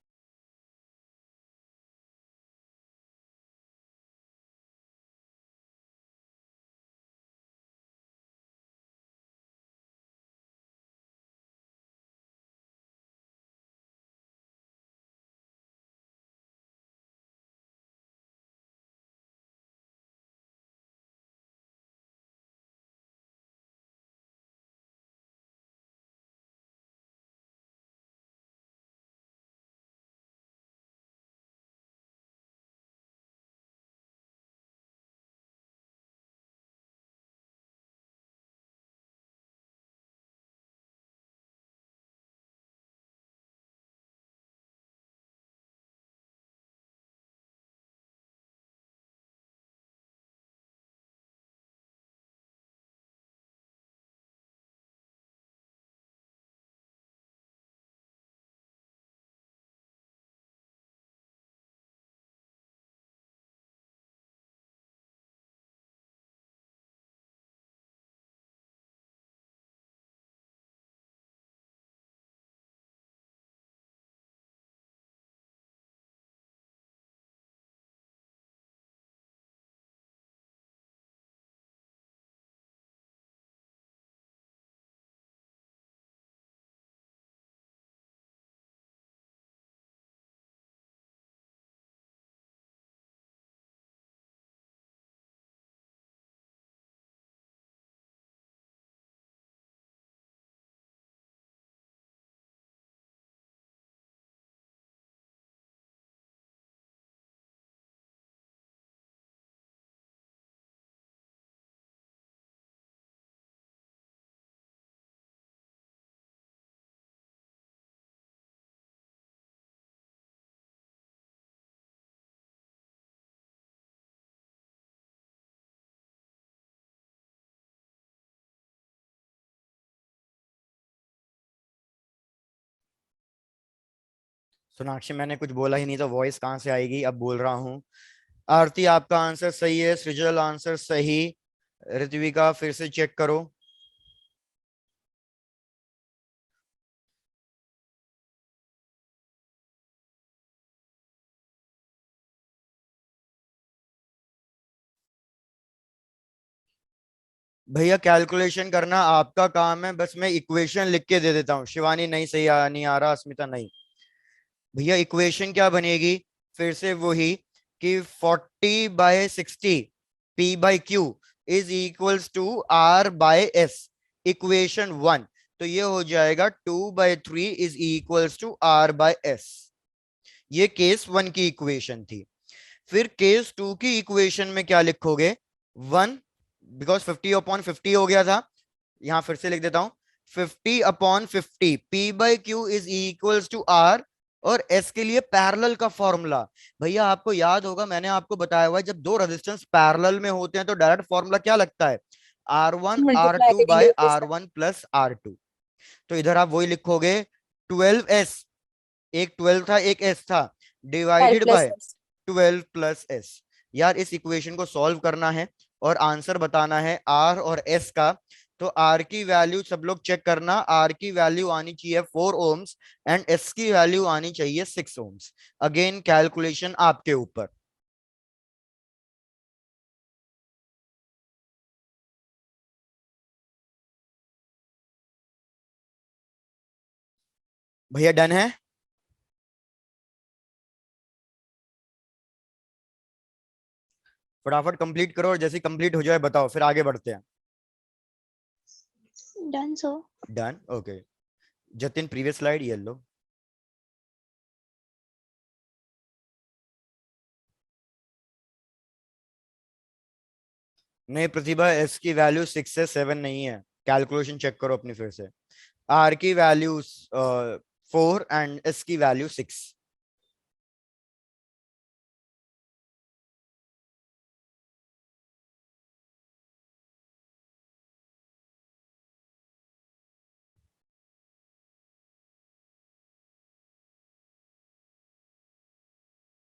सोनाक्षी मैंने कुछ बोला ही नहीं तो वॉइस कहाँ से आएगी, अब बोल रहा हूँ। आरती आपका आंसर सही है, सृजल आंसर सही, ऋत्विका फिर से चेक करो। भैया कैलकुलेशन करना आपका काम है, बस मैं इक्वेशन लिख के दे देता हूँ। शिवानी नहीं, सही नहीं आ रहा, अस्मिता नहीं। भैया इक्वेशन क्या बनेगी, फिर से वही कि 40/60 P/Q is equals to R/S, equation 1। तो ये हो जाएगा 2/3 इज इक्वल्स टू R/S। ये केस 1 की इक्वेशन थी। फिर केस 2 की इक्वेशन में क्या लिखोगे, 1, बिकॉज 50/50 हो गया था। यहां फिर से लिख देता हूं, 50/50 P/Q is equals to R, और S के लिए पैरेलल का फॉर्मूला। भैया आपको याद होगा, मैंने आपको बताया हुआ है, जब दो रेजिस्टेंस पैरेलल में होते हैं तो डायरेक्ट फॉर्मूला क्या लगता है, R1 मल्टीप्लाई R2 करेंगे बाय उसके साथ। R1 plus R2। तो इधर आप वही लिखोगे, 12S, एक 12 था एक S था, 5 divided plus by 12 plus S। यार इस इक्वेशन को सॉल्व करना है और आंसर बताना है R और S का। तो R की वैल्यू सब लोग चेक करना, R की वैल्यू आनी चाहिए 4 ohms एंड S की वैल्यू आनी चाहिए 6 ohms। अगेन कैलकुलेशन आपके ऊपर। भैया डन है? फटाफट कंप्लीट करो, और जैसे कंप्लीट हो जाए बताओ, फिर आगे बढ़ते हैं। Done, sir. Done, okay. Jatin previous slide ये लो। नहीं प्रतिभा, एस की वैल्यू 6 से 7 नहीं है, कैलकुलेशन चेक करो अपनी फिर से। आर की वैल्यू 4 एंड एस की वैल्यू 6।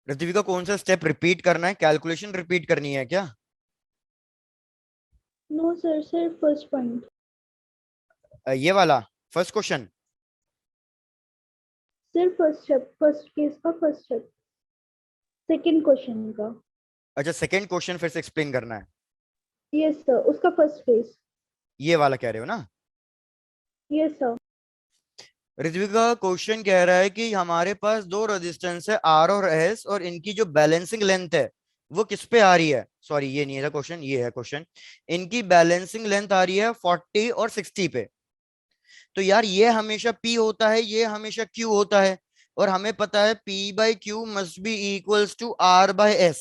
पृथ्वी का कौन सा स्टेप रिपीट करना है, कैलकुलेशन रिपीट करनी है क्या? No, sir. Sir, first point. ये वाला first question. Sir, first step. First case का first step. Second question का. अच्छा सेकंड क्वेश्चन फिर से एक्सप्लेन करना है, Yes, sir. उसका first phase. ये वाला कह रहे हो ना? Yes, sir. ऋत्विक का क्वेश्चन कह रहा है कि हमारे पास दो रेजिस्टेंस है आर और एस, और इनकी जो बैलेंसिंग लेंथ है वो किस पे आ रही है, सॉरी ये नहीं है क्वेश्चन, ये है क्वेश्चन। इनकी बैलेंसिंग लेंथ आ रही है 40 और 60 पे। तो यार ये हमेशा P होता है, ये हमेशा Q होता है, और हमें पता है P/Q must be equals to R/S।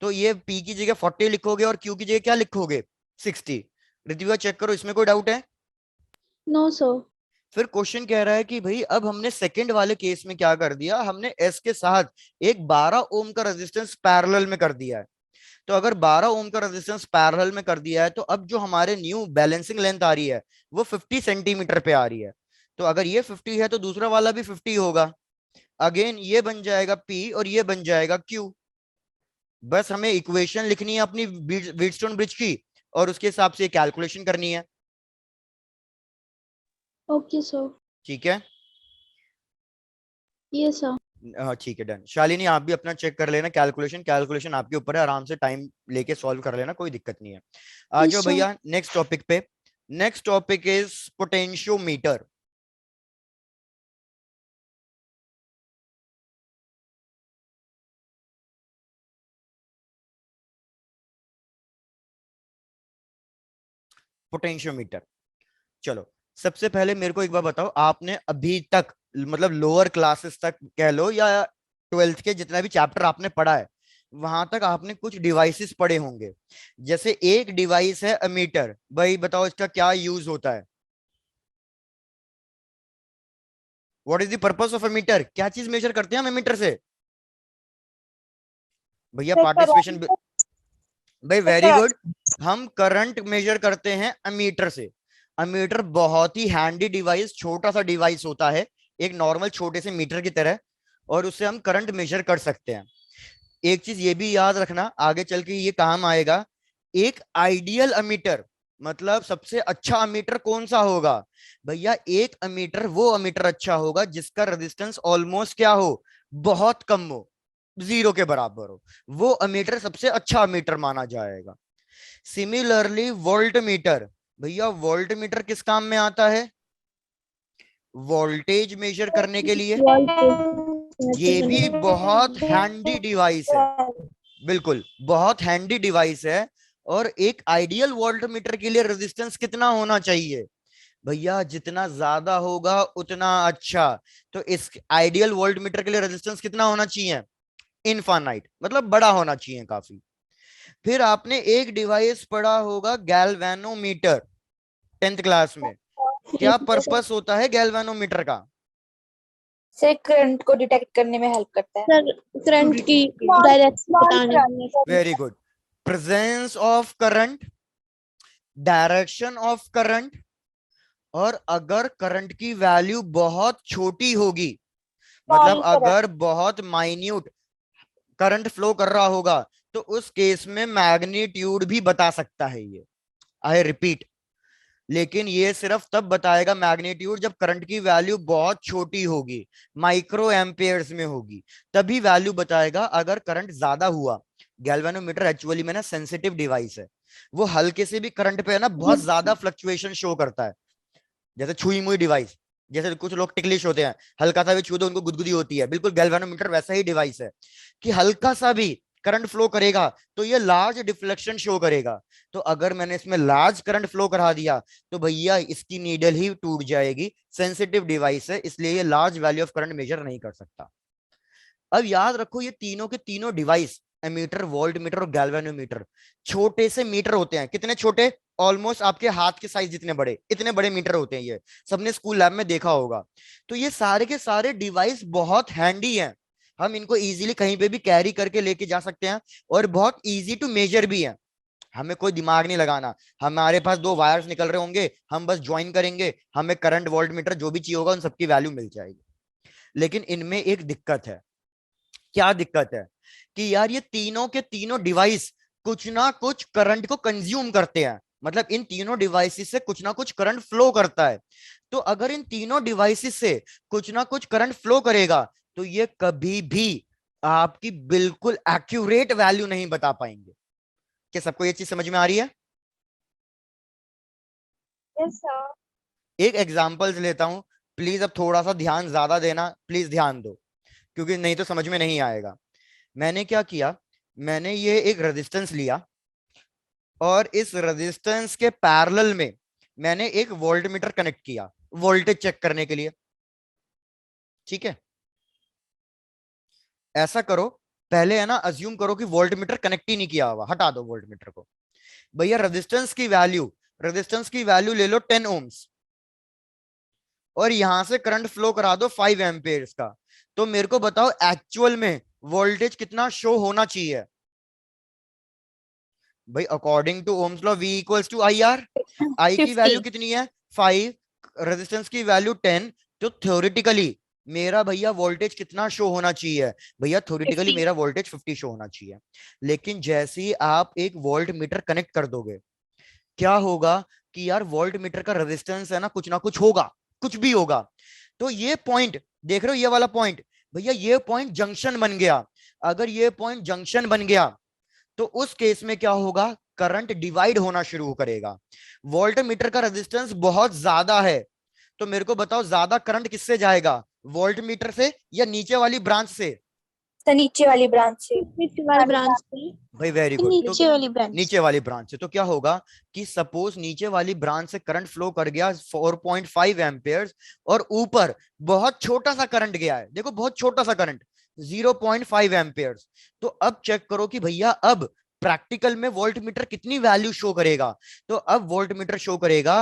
तो ये P की जगह 40 लिखोगे और Q की जगह क्या लिखोगे, 60। ऋतिका चेक करो, इसमें कोई डाउट है? No, sir. फिर क्वेश्चन कह रहा है कि भाई अब हमने सेकंड वाले केस में क्या कर दिया, हमने S के साथ एक 12 ओम का रेजिस्टेंस पैरेलल में कर दिया है। तो अगर 12 ओम का रेजिस्टेंस पैरेलल में कर दिया है, तो अब जो हमारे न्यू बैलेंसिंग लेंथ आ रही है वो 50 सेंटीमीटर पे आ रही है। तो अगर ये 50 है तो दूसरा वाला भी 50 होगा। अगेन ये बन जाएगा P और ये बन जाएगा Q। बस हमें इक्वेशन लिखनी है अपनी व्हीटस्टोन ब्रिज की, और उसके हिसाब से कैलकुलेशन करनी है। Okay, sir. ठीक है? Yes, sir. हाँ ठीक है, डन। शालिनी आप भी अपना चेक कर लेना, कैलकुलेशन कैलकुलेशन आपके ऊपर है, आराम से टाइम लेके सॉल्व कर लेना, कोई दिक्कत नहीं है। आ Yes, जाओ sir. भैया नेक्स्ट टॉपिक पे। Next topic is potentiometer. Potentiometer, चलो सबसे पहले मेरे को एक बार बताओ, आपने अभी तक मतलब लोअर क्लासेस तक कह लो या 12th के जितना भी चैप्टर आपने पढ़ा है, वहां तक आपने कुछ डिवाइसेस पढ़े होंगे। जैसे एक डिवाइस है अमीटर, भाई बताओ इसका क्या यूज होता है? What is the purpose of ammeter, क्या चीज मेजर करते हैं हम अमीटर से? भैया पार्टिसिपेशन, भाई वेरी गुड। हम करंट मेजर करते हैं अमीटर से। अमीटर बहुत ही हैंडी डिवाइस, छोटा सा डिवाइस होता है, एक नॉर्मल छोटे से मीटर की तरह, और उससे हम करंट मेजर कर सकते हैं। एक चीज ये भी याद रखना, आगे चल के ये काम आएगा। एक आइडियल अमीटर, मतलब सबसे अच्छा अमीटर कौन सा होगा? भैया एक अमीटर वो अमीटर अच्छा होगा जिसका रेजिस्टेंस ऑलमोस्ट क्या हो, बहुत कम हो, 0 के बराबर हो। वो अमीटर सबसे अच्छा अमीटर माना जाएगा। सिमिलरली वोल्ट मीटर, भैया वोल्ट मीटर किस काम में आता है? वोल्टेज मेजर करने के लिए। ये भी बहुत हैंडी डिवाइस है, बिल्कुल बहुत हैंडी डिवाइस है। और एक आइडियल वोल्ट मीटर के लिए रेजिस्टेंस कितना होना चाहिए? भैया जितना ज्यादा होगा उतना अच्छा। तो इस आइडियल वोल्ट मीटर के लिए रेजिस्टेंस कितना होना चाहिए? इनफाइनाइट, मतलब बड़ा होना चाहिए काफी। फिर आपने एक डिवाइस पढ़ा होगा गैल्वेनोमीटर, 10th क्लास में। क्या पर्पस होता है गैल्वेनोमीटर का? से करंट को डिटेक्ट करने में हेल्प करता है। सर करंट की डायरेक्शन बताने में। Very good. Presence of current, direction of current, और अगर करंट की वैल्यू बहुत छोटी होगी, मतलब अगर बहुत माइन्यूट करंट फ्लो कर रहा होगा, तो उस केस में मैग्नीट्यूड भी बता सकता है ये। आई रिपीट, लेकिन ये सिर्फ तब बताएगा मैग्नीट्यूड जब करंट की वैल्यू बहुत छोटी होगी, माइक्रो एम्पियर्स में होगी, तभी वैल्यू बताएगा। अगर करंट ज्यादा हुआ, गैल्वेनोमीटर एक्चुअली में ना सेंसिटिव डिवाइस है, वो हल्के से भी करंट पे है ना बहुत ज्यादा फ्लक्चुएशन शो करता है। जैसे छुई मुई डिवाइस, जैसे कुछ लोग टिकलिश होते हैं, हल्का सा भी छू दो उनको गुदगुदी होती है, बिल्कुल गैल्वेनोमीटर वैसा ही डिवाइस है कि हल्का सा भी करंट फ्लो करेगा तो ये लार्ज डिफ्लेक्शन शो करेगा। तो अगर मैंने इसमें लार्ज करंट फ्लो करा दिया तो भैया इसकी नीडल ही टूट जाएगी, सेंसिटिव डिवाइस है, इसलिए ये large value of current measure नहीं कर सकता। अब याद रखो ये तीनों के तीनों डिवाइस, एमीटर, वोल्ट मीटर और गैल्वेनोमीटर, छोटे से मीटर होते हैं। कितने छोटे? ऑलमोस्ट आपके हाथ के साइज जितने बड़े, इतने बड़े मीटर होते हैं ये, सबने स्कूल लैब में देखा होगा। तो ये सारे के सारे डिवाइस बहुत हैंडी हैं, हम इनको इजीली कहीं पे भी कैरी करके लेके जा सकते हैं, और बहुत इजी टू मेजर भी है। हमें कोई दिमाग नहीं लगाना, हमारे पास दो वायर्स निकल रहे होंगे, हम बस ज्वाइन करेंगे, हमें करंट, वोल्ट मीटर जो भी चाहिए होगा उन सबकी वैल्यू मिल जाएगी। लेकिन इनमें एक दिक्कत है। क्या दिक्कत है? कि यार ये तीनों के तीनों डिवाइस कुछ ना कुछ करंट को कंज्यूम करते हैं, मतलब इन तीनों डिवाइसेस से कुछ ना कुछ करंट फ्लो करता है। तो अगर इन तीनों डिवाइसेस से कुछ ना कुछ करंट फ्लो करेगा तो ये कभी भी आपकी बिल्कुल एक्यूरेट वैल्यू नहीं बता पाएंगे। क्या सबको ये चीज समझ में आ रही है? Yes sir. एक एग्जांपल्स लेता हूं, प्लीज अब थोड़ा सा ध्यान ज्यादा देना, प्लीज ध्यान दो, क्योंकि नहीं तो समझ में नहीं आएगा। मैंने क्या किया, मैंने ये एक रेजिस्टेंस लिया और इस रेजिस्टेंस के पैरेलल में मैंने एक वोल्ट मीटर कनेक्ट किया वोल्टेज चेक करने के लिए। ठीक है, ऐसा करो, पहले है ना अज्यूम करो कि वोल्ट मीटर कनेक्ट ही नहीं किया हुआ, हटा दो वोल्ट मीटर को। भैया रेजिस्टेंस की वैल्यू ले लो 10 ओम्स, और यहां से करंट फ्लो करा दो 5 एम्पियर्स का। तो मेरे को बताओ एक्चुअल में वोल्टेज कितना शो होना चाहिए? भाई according to ohms law V equals to I R. I की 50। वैल्यू कितनी है? 5, रेजिस्टेंस की वैल्यू 10। तो थ्योरेटिकली मेरा भैया वोल्टेज कितना शो होना चाहिए? भैया थ्योरेटिकली 50। मेरा वोल्टेज 50 शो होना चाहिए। लेकिन जैसे ही आप एक वोल्ट मीटर कनेक्ट कर दोगे, क्या होगा कि यार वोल्ट मीटर का रेजिस्टेंस है ना कुछ होगा, कुछ भी होगा। तो ये पॉइंट देख रहे हो, ये वाला पॉइंट, भैया ये पॉइंट जंक्शन बन गया। अगर ये पॉइंट जंक्शन बन गया तो उस केस में क्या होगा? करंट डिवाइड होना शुरू करेगा। वोल्ट मीटर का रेजिस्टेंस बहुत ज्यादा है, तो मेरे को बताओ ज्यादा करंट किससे जाएगा? वोल्ट मीटर से या नीचे वाली ब्रांच से? तो नीचे वाली ब्रांच से। नीचे वाली ब्रांच से। भाई वेरी गुड। तो नीचे वाली ब्रांच। नीचे वाली ब्रांच से तो क्या होगा कि सपोज नीचे वाली ब्रांच से करंट फ्लो कर गया 4.5 एम्पियर्स, और ऊपर बहुत छोटा सा करंट गया है, देखो बहुत छोटा सा करंट 0.5 एम्पियर्स। तो अब चेक करो कि भैया अब प्रैक्टिकल में वोल्ट मीटर कितनी वैल्यू शो करेगा? तो अब वोल्ट मीटर शो करेगा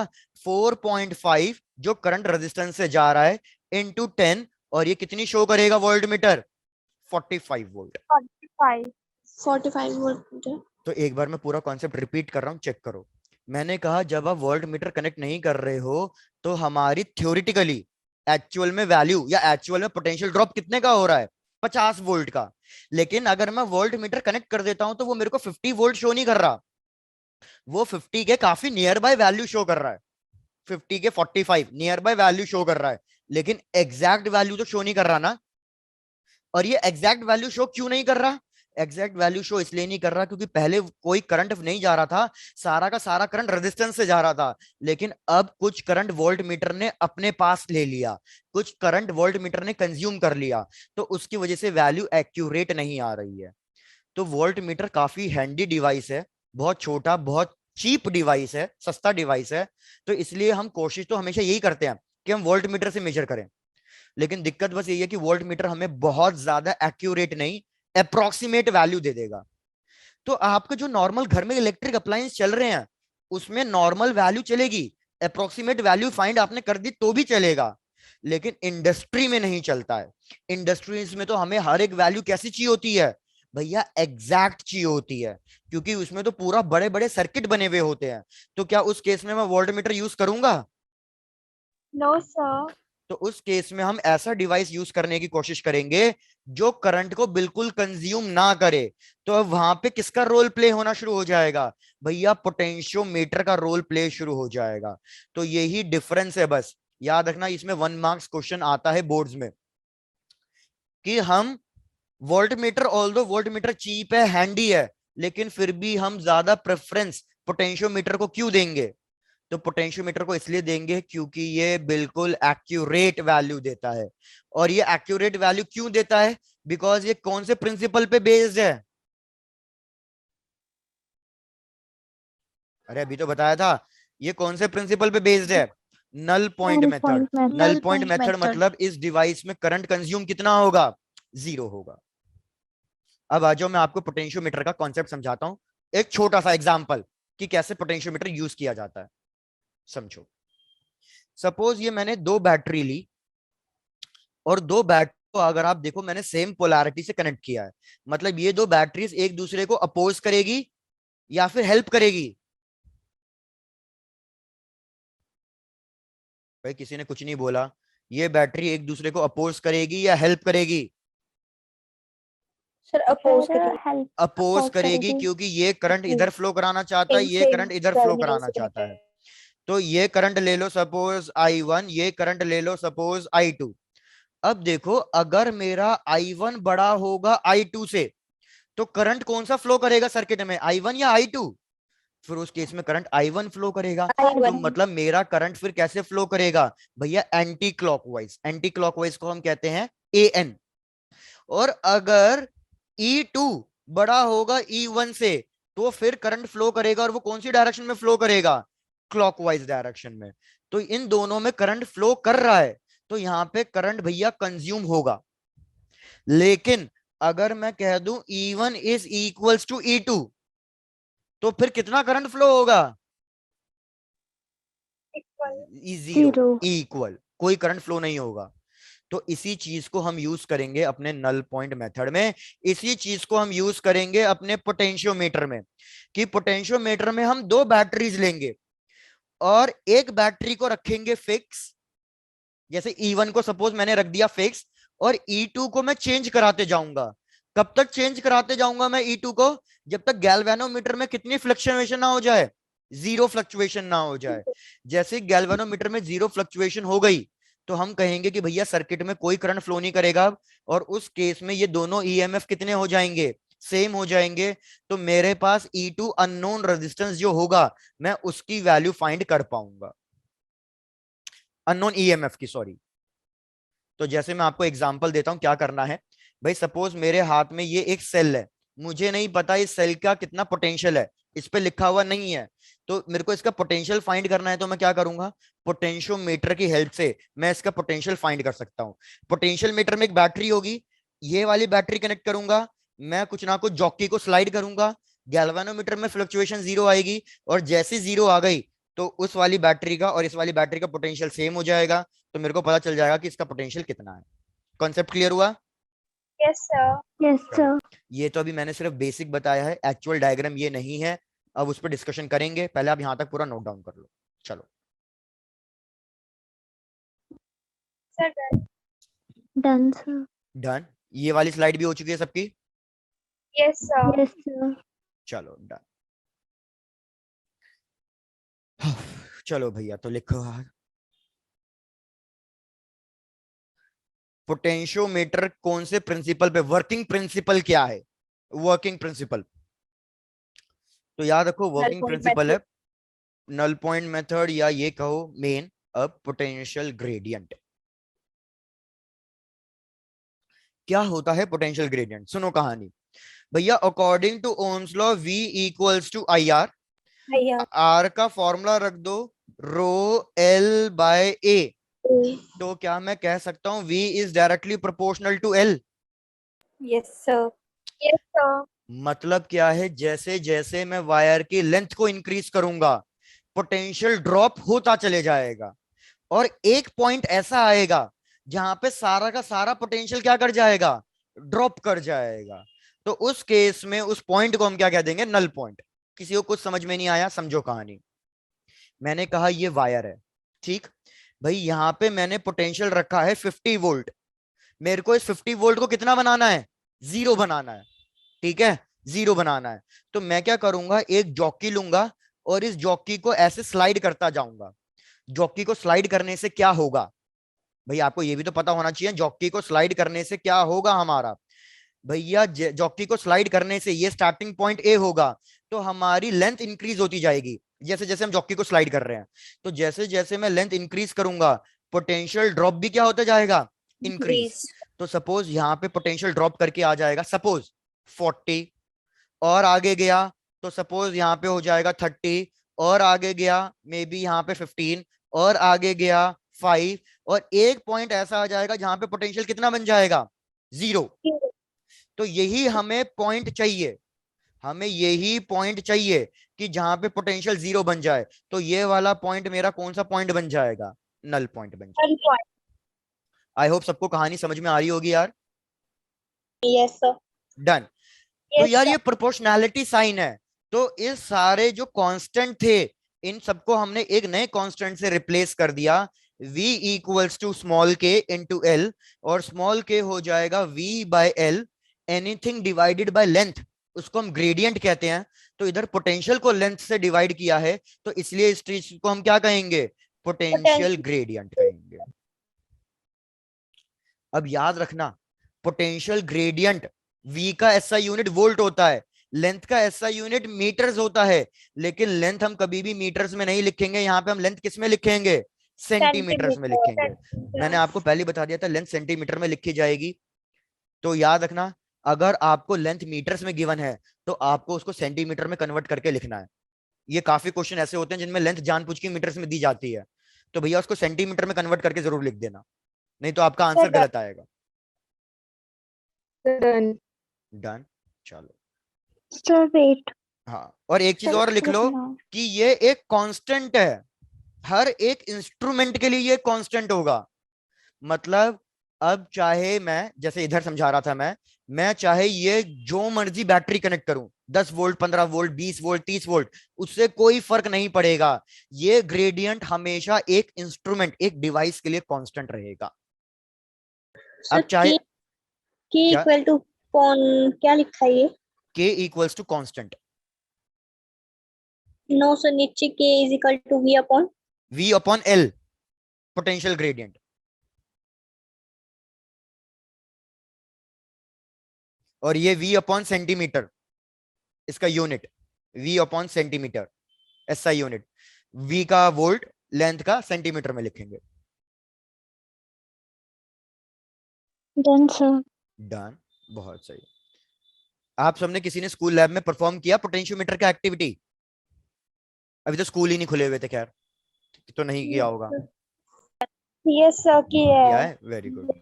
4.5 जो करंट रेजिस्टेंस से जा रहा है इनटू 10, और ये कितनी शो करेगा वोल्ट मीटर? 45 वोल्ट। 45 वोल्ट। तो एक बार मैं पूरा कॉन्सेप्ट रिपीट कर रहा हूं, चेक करो। मैंने कहा जब आप वोल्ट मीटर कनेक्ट नहीं कर रहे हो तो हमारी थ्योरेटिकली एक्चुअल में वैल्यू या एक्चुअल में पोटेंशियल ड्रॉप कितने का हो रहा है? 50 वोल्ट का। लेकिन अगर मैं वोल्ट मीटर कनेक्ट कर देता हूं तो वो मेरे को 50 वोल्ट शो नहीं कर रहा, वो 50 के काफी नियर बाय वैल्यू शो कर रहा है, 50 के 45 नियर बाय वैल्यू शो कर रहा है, लेकिन एग्जैक्ट वैल्यू तो शो नहीं कर रहा ना। और ये एग्जैक्ट वैल्यू शो क्यों नहीं कर रहा? एग्जैक्ट वैल्यू शो इसलिए नहीं कर रहा क्योंकि पहले कोई करंट नहीं जा रहा था, सारा का सारा करंट रेजिस्टेंस से जा रहा था, लेकिन अब कुछ करंट वोल्ट मीटर ने अपने पास ले लिया, कुछ करंट वोल्ट मीटर ने कंज्यूम कर लिया, तो उसकी वजह से वैल्यू एक्यूरेट नहीं आ रही है। तो वोल्ट मीटर काफी हैंडी डिवाइस है, बहुत छोटा, बहुत चीप डिवाइस है, सस्ता डिवाइस है। तो इसलिए हम कोशिश तो हमेशा यही करते हैं कि हम वोल्ट मीटर से मेजर करें, लेकिन दिक्कत बस यही है कि वोल्ट मीटर हमें बहुत ज्यादा एक्यूरेट नहीं, अप्रोक्सीमेट वैल्यू दे देगा। तो आपके जो नॉर्मल घर में इलेक्ट्रिक अप्लायंस चल रहे हैं उसमें नॉर्मल वैल्यू चलेगी, अप्रोक्सीमेट वैल्यू फाइंड आपने कर दी तो भी चलेगा, लेकिन इंडस्ट्री में नहीं चलता है। इंडस्ट्रीज में तो हमें हर एक वैल्यू कैसी चाहिए होती है भैया, एग्जैक्ट चाहिए होती है, क्योंकि उसमें तो पूरा बड़े बड़े सर्किट बने हुए होते हैं। तो क्या उस केस में मैं वोल्ट मीटर यूज करूंगा? No sir. तो उस केस में हम ऐसा डिवाइस यूज करने की कोशिश करेंगे जो करंट को बिल्कुल कंज्यूम ना करे। तो अब वहां पे किसका रोल प्ले होना शुरू हो जाएगा भैया? पोटेंशियोमीटर का रोल प्ले शुरू हो जाएगा। तो यही डिफरेंस है, बस याद रखना। इसमें 1 मार्क्स क्वेश्चन आता है बोर्ड्स में कि हम volt meter, although volt meter cheap है, हैंडी है, लेकिन फिर भी हम ज्यादा प्रेफरेंस पोटेंशियोमीटर को क्यों देंगे? तो पोटेंशियोमीटर को इसलिए देंगे क्योंकि ये बिल्कुल एक्यूरेट वैल्यू देता है। और ये एक्यूरेट वैल्यू क्यों देता है? बिकॉज ये कौन से प्रिंसिपल पे बेस्ड है? अरे अभी तो बताया था, ये कौन से प्रिंसिपल पे बेस्ड है? Null point Null method. point method. Null Null point point method method. मतलब इस डिवाइस में करंट कंज्यूम कितना होगा? 0 होगा। अब आ जाओ, मैं आपको पोटेंशियोमीटर का कॉन्सेप्ट समझाता हूं, एक छोटा सा एग्जांपल कि कैसे पोटेंशियोमीटर यूज किया जाता है। समझो, सपोज ये मैंने 2 बैटरी ली, और 2 बैटरी को अगर आप देखो मैंने सेम पोलैरिटी से कनेक्ट किया है, मतलब ये 2 बैटरीज एक दूसरे को अपोज करेगी या फिर हेल्प करेगी? भाई किसी ने कुछ नहीं बोला। ये बैटरी एक दूसरे को अपोज करेगी या हेल्प करेगी? सर अपोज Sir, करिए। help. अपोज Oppose करेगी, करेगी। क्योंकि ये करंट जी इधर फ्लो कराना चाहता है, ये सेम करंट इधर फ्लो टर्मिनल कराना से चाहता है। कनेक्टेड। तो ये करंट ले लो सपोज I1, ये करंट ले लो सपोज I2। अब देखो, अगर मेरा I1 बड़ा होगा I2 से, तो करंट कौन सा फ्लो करेगा सर्किट में, I1 या I2? फिर उस केस में करंट I1 फ्लो करेगा। तो I1। मतलब मेरा करंट फिर कैसे फ्लो करेगा भैया? Anti clockwise. एंटी क्लॉकवाइज को हम कहते हैं AN। और अगर E2 बड़ा होगा E1 से, तो फिर करंट फ्लो करेगा, और वो कौन सी डायरेक्शन में फ्लो करेगा? क्लॉकवाइज डायरेक्शन में। तो इन दोनों में करंट फ्लो कर रहा है, तो यहां पे करंट भैया कंज्यूम होगा। लेकिन अगर मैं कह दूं E1 is equals to E2, तो फिर कितना करंट फ्लो होगा? जीरो। Zero. इक्वल, कोई करंट फ्लो नहीं होगा। तो इसी चीज को हम यूज करेंगे अपने नल पॉइंट मेथड में, इसी चीज को हम यूज करेंगे अपने पोटेंशियोमीटर में, कि पोटेंशियोमीटर में हम 2 बैटरीज लेंगे और एक बैटरी को रखेंगे फिक्स, जैसे E1 को सपोज मैंने रख दिया फिक्स, और E2 को मैं चेंज कराते जाऊंगा। कब तक चेंज कराते जाऊंगा मैं E2 को? जब तक गैल्वेनोमीटर में कितनी फ्लक्चुएशन ना हो जाए, 0 फ्लक्चुएशन ना हो जाए। जैसे गैल्वेनोमीटर में 0 फ्लक्चुएशन हो गई, तो हम कहेंगे कि भैया सर्किट में कोई करंट फ्लो नहीं करेगा, और उस केस में ये दोनों EMF कितने हो जाएंगे? सेम हो जाएंगे। तो मेरे पास E2 अननोन रेजिस्टेंस जो होगा, मैं उसकी वैल्यू फाइंड कर पाऊंगा, अननोन EMF की, सॉरी। तो जैसे मैं आपको एग्जांपल देता हूं क्या करना है। भाई सपोज मेरे हाथ में ये एक सेल है, मुझे नहीं पता इस सेल का कितना पोटेंशियल है, इस पे लिखा हुआ नहीं है। तो मेरे को इसका पोटेंशियल फाइंड करना है, तो मैं क्या करूंगा? पोटेंशियोमीटर की हेल्प से मैं इसका पोटेंशियल फाइंड कर सकता हूँ। पोटेंशियल मीटर में एक बैटरी होगी, ये वाली बैटरी कनेक्ट करूंगा, मैं कुछ ना कुछ जॉकी को स्लाइड करूंगा, गैल्वेनोमीटर में फ्लक्चुएशन 0 आएगी, और जैसे 0 आ गई तो उस वाली बैटरी का और इस वाली बैटरी का पोटेंशियल सेम हो जाएगा। तो मेरे को पता चल जाएगा कि इसका पोटेंशियल कितना है। कॉन्सेप्ट क्लियर हुआ? Yes, sir. Yes, sir. ये तो अभी मैंने सिर्फ बेसिक बताया है, एक्चुअल डायग्राम ये नहीं है। अब उस पर डिस्कशन करेंगे, पहले आप यहां तक पूरा नोट डाउन कर लो। चलो Sir, done, sir. डन। ये वाली स्लाइड भी हो चुकी है सबकी? Yes, sir. Yes, sir. चलो डन। चलो भैया, तो लिखो पोटेंशियोमीटर कौन से प्रिंसिपल पे, वर्किंग प्रिंसिपल क्या है? Working principle. तो याद रखो वर्किंग point प्रिंसिपल है method. नल पॉइंट मेथड, या ये कहो मेन अब पोटेंशियल ग्रेडियंट। क्या होता है पोटेंशियल ग्रेडियंट? सुनो कहानी भैया। According to ohms law V equals to IR। भैया R का फॉर्मूला रख दो rho L by A। A. तो क्या मैं कह सकता हूं V is directly proportional to L? Yes sir. Yes sir. मतलब क्या है, जैसे जैसे मैं वायर की लेंथ को इंक्रीज करूंगा पोटेंशियल ड्रॉप होता चले जाएगा, और एक पॉइंट ऐसा आएगा जहां पे सारा का सारा पोटेंशियल क्या कर जाएगा, ड्रॉप कर जाएगा। तो उस केस में उस पॉइंट को हम क्या कह देंगे, नल पॉइंट। किसी को कुछ समझ में नहीं आया? समझो कहानी। मैंने कहा ये वायर है, ठीक भाई, यहां पे मैंने पोटेंशियल रखा है 50 वोल्ट। मेरे को इस 50 वोल्ट को कितना बनाना है, 0 बनाना है, ठीक है, 0 बनाना है। तो मैं क्या करूंगा, एक जॉकी लूंगा और इस जॉकी को ऐसे स्लाइड करता जाऊंगा। जॉकी को स्लाइड करने से क्या होगा भाई, आपको ये भी तो पता होना चाहिए, जॉकी को स्लाइड करने से क्या होगा हमारा। भैया जॉकी को स्लाइड करने से ये स्टार्टिंग पॉइंट ए होगा, तो हमारी लेंथ इंक्रीज होती जाएगी जैसे जैसे हम जॉकी को स्लाइड कर रहे हैं। तो जैसे जैसे मैं लेंथ इंक्रीज करूंगा पोटेंशियल ड्रॉप भी क्या होता जाएगा, इंक्रीज। Increase. तो सपोज यहाँ पे पोटेंशियल ड्रॉप करके आ जाएगा सपोज 40, और आगे गया तो सपोज यहाँ पे हो जाएगा 30, और आगे गया मे बी यहाँ पे 15, और आगे गया 5, और एक पॉइंट ऐसा आ जाएगा जहां पे पोटेंशियल कितना बन जाएगा, 0। तो यही हमें पॉइंट चाहिए, हमें यही पॉइंट चाहिए कि जहां पे पोटेंशियल 0 बन जाए। तो ये वाला पॉइंट मेरा कौन सा पॉइंट बन जाएगा, नल पॉइंट बन जाएगा। One point. आई होप सबको कहानी समझ में आ रही होगी यार। Yes sir. डन। तो Yes यार sir. ये प्रोपोर्शनैलिटी साइन है। तो इस सारे जो कांस्टेंट थे इन सबको हमने एक नए कांस्टेंट से रिप्लेस कर दिया, v इक्वल्स टू स्मॉल के इंटू एल, और स्मॉल के हो जाएगा v by L. Anything divided by length उसको हम ग्रेडियंट कहते हैं। तो इधर पोटेंशियल को लेंथ से डिवाइड किया है, तो इसलिए इस चीज को हम क्या कहेंगे, पोटेंशियल Potential. ग्रेडियंट कहेंगे। अब याद रखना, पोटेंशियल ग्रेडियंट v का एसआई यूनिट वोल्ट होता है, लेंथ का एसआई यूनिट मीटर्स होता है। लेकिन लेंथ हम कभी भी मीटर्स में नहीं लिखेंगे, यहाँ पे हम लेंथ किस में लिखेंगे, सेंटीमीटर्स में लिखेंगे। मैंने आपको पहले बता दिया था लेंथ सेंटीमीटर में लिखी जाएगी। तो याद रखना, अगर आपको लेंथ मीटर्स में गिवन है तो आपको उसको सेंटीमीटर में कन्वर्ट करके लिखना है। ये काफी क्वेश्चन ऐसे होते हैं जिनमें लेंथ जानबूझ के मीटर्स में दी जाती है, तो भैया उसको सेंटीमीटर में कन्वर्ट करके जरूर लिख देना, नहीं तो आपका आंसर गलत आएगा। Done. डन, चलो। Sir, wait. हाँ, और एक चीज Sir, और लिख लो रुकना. कि ये एक कांस्टेंट है, हर एक इंस्ट्रूमेंट के लिए ये कांस्टेंट होगा। मतलब अब चाहे मैं, जैसे इधर समझा रहा था मैं चाहे ये जो मर्जी बैटरी कनेक्ट करूं, 10 वोल्ट, 15 वोल्ट, 20 वोल्ट, 30 वोल्ट, उससे कोई फर्क नहीं पड़ेगा। ये ग्रेडियंट हमेशा एक इंस्ट्रूमेंट, एक डिवाइस के लिए कांस्टेंट रहेगा। Sir, अब चाहे K क्या, equal to कौन क्या लिखा है ये? K equals to constant. No sir, नीचे K is equal to V upon. V upon L potential gradient, और ये V अपॉन सेंटीमीटर इसका unit, V upon centimetre SI unit. V का वोल्ट, लेंथ का सेंटीमीटर में लिखेंगे। Done, sir. डन, बहुत सही। आप सबने किसी ने स्कूल लैब में परफॉर्म किया पोटेंशियोमीटर का एक्टिविटी? अभी तो स्कूल ही नहीं खुले हुए थे, खैर तो नहीं किया होगा। Yes sir, किया किया है. है, वेरी गुड।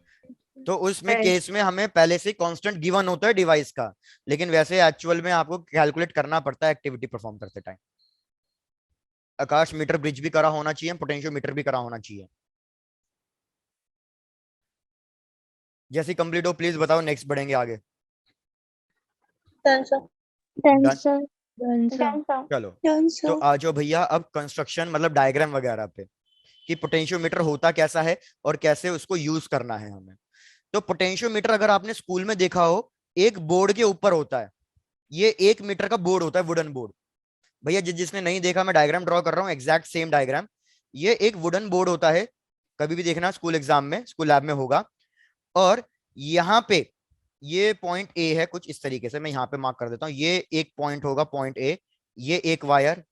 तो उसमें केस में हमें पहले से कांस्टेंट गिवन होता है डिवाइस का, लेकिन वैसे एक्चुअल में आपको कैलकुलेट करना पड़ता है एक्टिविटी परफॉर्म करते टाइम। आकाश मीटर ब्रिज भी करा होना चाहिए, पोटेंशियोमीटर भी करा होना चाहिए। जैसे कंप्लीट हो प्लीज बताओ, नेक्स्ट बढ़ेंगे आगे। Done sir. Done, Done. sir. Done sir. Done, sir. चलो, Done तो sir. आ जाओ भैया अब कंस्ट्रक्शन मतलब डायग्राम वगैरह पे, कि पोटेंशियोमीटर होता कैसा है और कैसे उसको यूज करना है हमें। तो पोटेंशियोमीटर अगर आपने स्कूल में देखा हो, एक बोर्ड के ऊपर होता है, ये 1 मीटर का बोर्ड होता है, वुडन बोर्ड। भैया जिसने नहीं देखा, मैं डायग्राम ड्रॉ कर रहा हूँ, एग्जैक्ट सेम डायग्राम। ये एक वुडन बोर्ड होता है, कभी भी देखना स्कूल एग्जाम में, स्कूल लैब में होगा। और यहाँ पे ये पॉइंट ए है कुछ इस तरीके से, मैं यहाँ पे मार्क कर देता हूँ, ये एक पॉइंट होगा पॉइंट ए, ये एक वायर,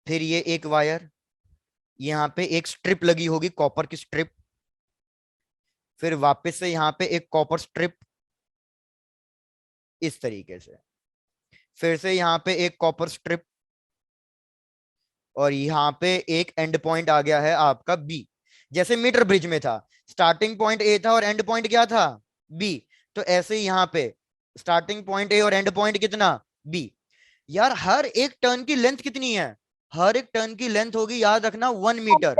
फिर ये एक वायर, यहाँ पे एक स्ट्रिप लगी होगी कॉपर की स्ट्रिप, फिर वापस से यहाँ पे एक कॉपर स्ट्रिप इस तरीके से, फिर से यहाँ पे एक कॉपर स्ट्रिप, और यहाँ पे एक एंड पॉइंट आ गया है आपका बी। जैसे मीटर ब्रिज में था, स्टार्टिंग पॉइंट ए था और एंड पॉइंट क्या था, बी। तो ऐसे ही यहाँ पे स्टार्टिंग पॉइंट ए और एंड पॉइंट कितना, बी। यार हर एक टर्न की लेंथ कितनी है, हर एक टर्न की लेंथ होगी, याद रखना 1 मीटर,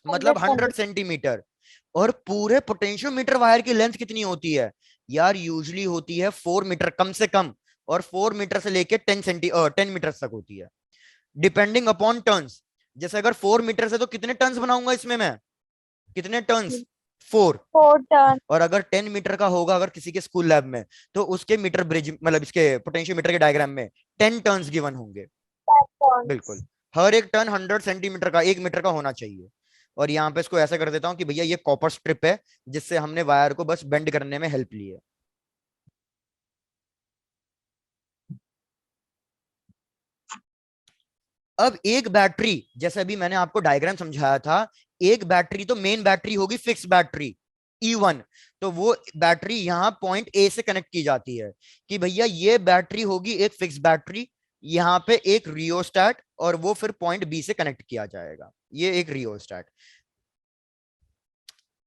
मतलब 100 सेंटीमीटर। और पूरे पोटेंशियोमीटर वायर की लेंथ कितनी होती है यार, यूजली होती है 4 मीटर कम से कम, और 4 मीटर से लेके 10 मीटर तक होती है, डिपेंडिंग अपॉन टर्न्स। जैसे अगर 4 मीटर से तो कितने टर्न्स बनाऊंगा इसमें मैं, कितने टर्न्स, 4। 4 टर्न। और अगर 10 मीटर का होगा अगर किसी के स्कूल लैब में, तो उसके मीटर ब्रिज मतलब इसके पोटेंशियोमीटर के डायग्राम में 10 टर्न्स गिवन होंगे। बिल्कुल, हर एक टर्न 100 सेंटीमीटर का, 1 मीटर का होना चाहिए। और यहाँ पे इसको ऐसा कर देता हूँ कि भैया ये कॉपर स्ट्रिप है, जिससे हमने वायर को बस बेंड करने में हेल्प ली है। अब एक बैटरी, जैसे अभी मैंने आपको डायग्राम समझाया था, एक बैटरी तो मेन बैटरी होगी फिक्स बैटरी E1, तो वो बैटरी यहाँ पॉइंट ए से कनेक्ट की जाती है कि भैया ये बैटरी होगी एक फिक्स बैटरी, यहाँ पे एक रियोस्टैट, और वो फिर पॉइंट बी से कनेक्ट किया जाएगा, ये एक रियोस्टैट।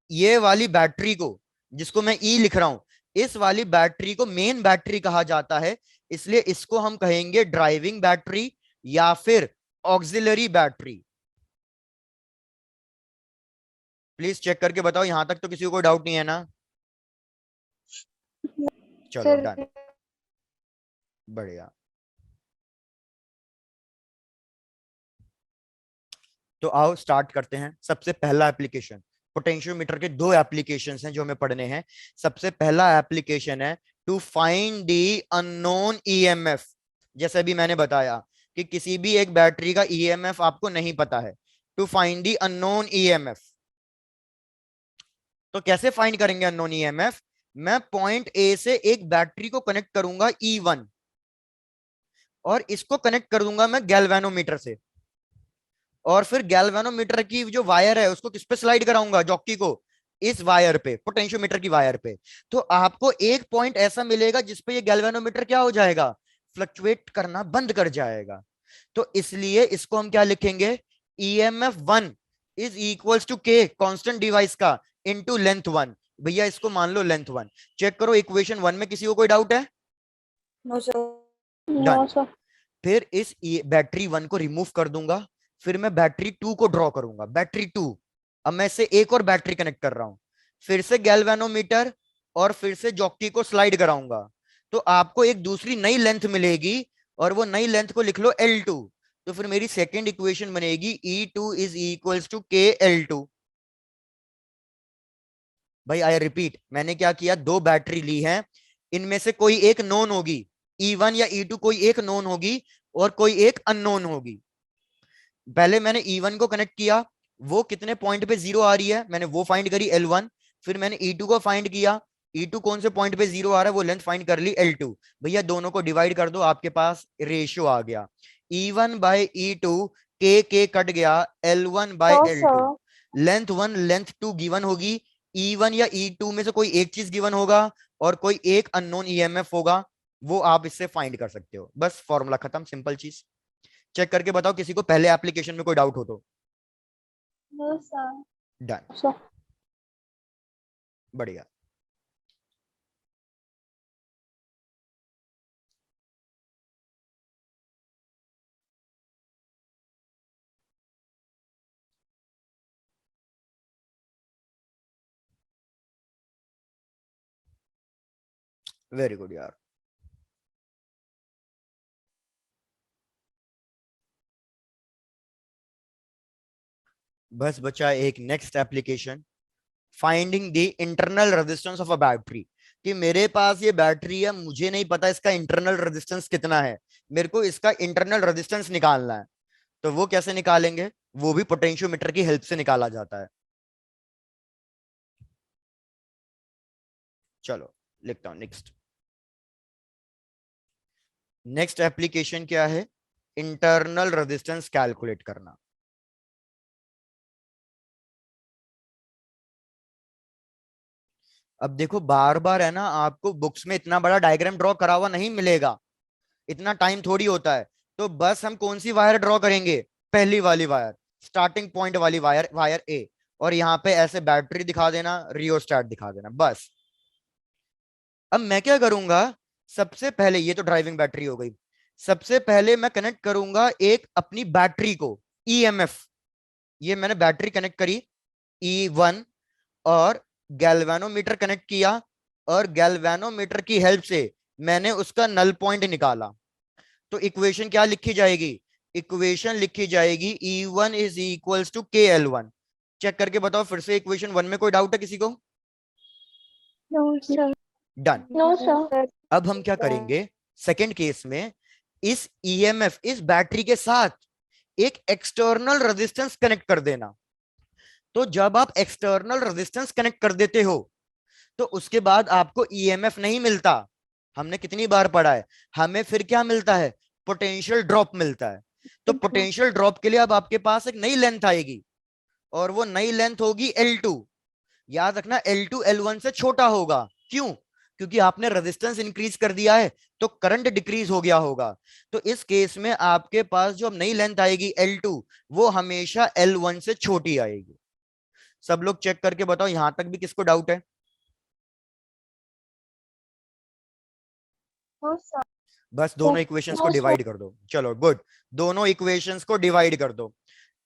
ये वाली बैटरी को, जिसको मैं ई लिख रहा हूं, इस वाली बैटरी को मेन बैटरी कहा जाता है, इसलिए इसको हम कहेंगे ड्राइविंग बैटरी या फिर ऑक्सिलरी बैटरी। प्लीज चेक करके बताओ, यहां तक तो किसी को कोई डाउट नहीं है ना, चलो डन, बढ़िया। तो आओ स्टार्ट करते हैं। सबसे पहला एप्लीकेशन, पोटेंशियोमीटर के दो एप्लीकेशंस हैं जो हमें पढ़ने हैं। सबसे पहला एप्लीकेशन है to find the unknown EMF. जैसे अभी मैंने बताया कि किसी भी एक बैटरी का ईएमएफ आपको नहीं पता है, to find the unknown EMF. तो कैसे फाइंड करेंगे अननोन ईएमएफ, मैं पॉइंट ए से एक बैटरी को कनेक्ट करूंगा E1, और इसको कनेक्ट कर दूंगा मैं गैल्वेनोमीटर से, और फिर गैल्वेनोमीटर की जो वायर है उसको किस पे स्लाइड कराऊंगा, जॉकी को, इस वायर पे, पोटेंशियोमीटर की वायर पे। तो आपको एक पॉइंट ऐसा मिलेगा जिसपे ये गैल्वेनोमीटर क्या हो जाएगा, फ्लक्चुएट करना बंद कर जाएगा। तो इसलिए इसको हम क्या लिखेंगे, EMF1 is equals to K constant device का इनटू लेंथ 1। भैया इसको मान लो लेंथ 1। चेक करो इक्वेशन 1 में किसी को कोई डाउट है, no sir. Done. No sir. फिर इस बैटरी 1 को रिमूव कर दूंगा, फिर मैं बैटरी 2 को ड्रॉ करूंगा, बैटरी 2। अब मैं इससे एक और बैटरी कनेक्ट कर रहा हूं, फिर से गैल्वेनोमीटर, और फिर से जॉकी को स्लाइड कराऊंगा। तो आपको एक दूसरी नई लेंथ मिलेगी, और वो नई लेंथ को लिख लो L2। तो फिर मेरी सेकेंड इक्वेशन बनेगी E2 is equals to KL2। भाई आई रिपीट, मैंने क्या किया, दो बैटरी ली है, इनमें से कोई एक नोन होगी, E1 या E2 कोई एक नोन होगी, और कोई एक अननोन होगी। पहले मैंने E1 को कनेक्ट किया, वो कितने पॉइंट पे जीरो आ रही है मैंने वो फाइंड करी L1। फिर मैंने E2 को फाइंड किया, E2 कौन से पॉइंट पे जीरो आ रहा है वो लेंथ फाइंड कर ली L2। भैया दोनों को डिवाइड कर दो, आपके पास रेशियो आ गया, E1 बाय E2, के कट गया, L1 by no L2। Sir. Length 1 length 2 given होगी, E1 या E2 में से कोई एक चीज गिवन होगा, और कोई एक अननोन EMF होगा, वो आप इससे फाइंड कर सकते हो। बस फॉर्मूला खत्म, सिंपल चीज। चेक करके बताओ किसी को पहले एप्लीकेशन में कोई डाउट हो तो, नो सर। Done, sir. बढ़िया। वेरी गुड यार। बस बचा एक next application, finding the internal resistance of a battery. कि मेरे पास ये बैटरी है, मुझे नहीं पता इसका इंटरनल रेजिस्टेंस कितना है, मेरे को इसका इंटरनल रेजिस्टेंस निकालना है। तो वो कैसे निकालेंगे, वो भी पोटेंशियोमीटर की हेल्प से निकाला जाता है। चलो लिखता हूं नेक्स्ट। नेक्स्ट एप्लीकेशन क्या है? इंटरनल रेजिस्टेंस कैलकुलेट करना। अब देखो बार बार है ना, आपको बुक्स में इतना बड़ा डायग्राम ड्रॉ करा हुआ नहीं मिलेगा, इतना टाइम थोड़ी होता है। तो बस हम कौन सी वायर ड्रॉ करेंगे? पहली वाली वायर, स्टार्टिंग पॉइंट वाली वायर, वायर ए। और यहाँ पे ऐसे बैटरी दिखा देना, रियोस्टेट दिखा देना, बस। अब मैं क्या करूंगा, सबसे पहले ये तो ड्राइविंग बैटरी हो गई, सबसे पहले मैं कनेक्ट करूंगा एक अपनी बैटरी को, ईएमएफ। ये मैंने बैटरी कनेक्ट करी, E1, और गैल्वेनोमीटर कनेक्ट किया, और गैल्वेनोमीटर की हेल्प से मैंने उसका नल पॉइंट निकाला। तो इक्वेशन क्या लिखी जाएगी? इक्वेशन लिखी जाएगी E1 is equals to KL1। Check करके बताओ फिर से, इक्वेशन 1 में कोई डाउट है किसी को? No sir. Done. No sir. अब हम क्या करेंगे, सेकेंड केस में इस ईएमएफ, इस बैटरी के साथ एक एक्सटर्नल रेजिस्टेंस कनेक्ट कर देना। तो जब आप एक्सटर्नल रेजिस्टेंस कनेक्ट कर देते हो तो उसके बाद आपको ईएमएफ नहीं मिलता। हमने कितनी बार पढ़ा है, हमें फिर क्या मिलता है? पोटेंशियल ड्रॉप मिलता है। तो पोटेंशियल ड्रॉप के लिए अब आपके पास एक नई लेंथ आएगी, और वो नई लेंथ होगी L2। याद रखना L2 L1 से छोटा होगा। क्यों? क्योंकि आपने रेजिस्टेंस इंक्रीज कर दिया है, तो करंट डिक्रीज हो गया होगा। तो इस केस में आपके पास जो अब नई लेंथ आएगी L2, वो हमेशा L1 से छोटी आएगी। सब लोग चेक करके बताओ यहां तक भी किसको डाउट है? No sir. बस दोनों इक्वेशंस को डिवाइड कर दो। चलो गुड, दोनों इक्वेशंस को डिवाइड कर दो,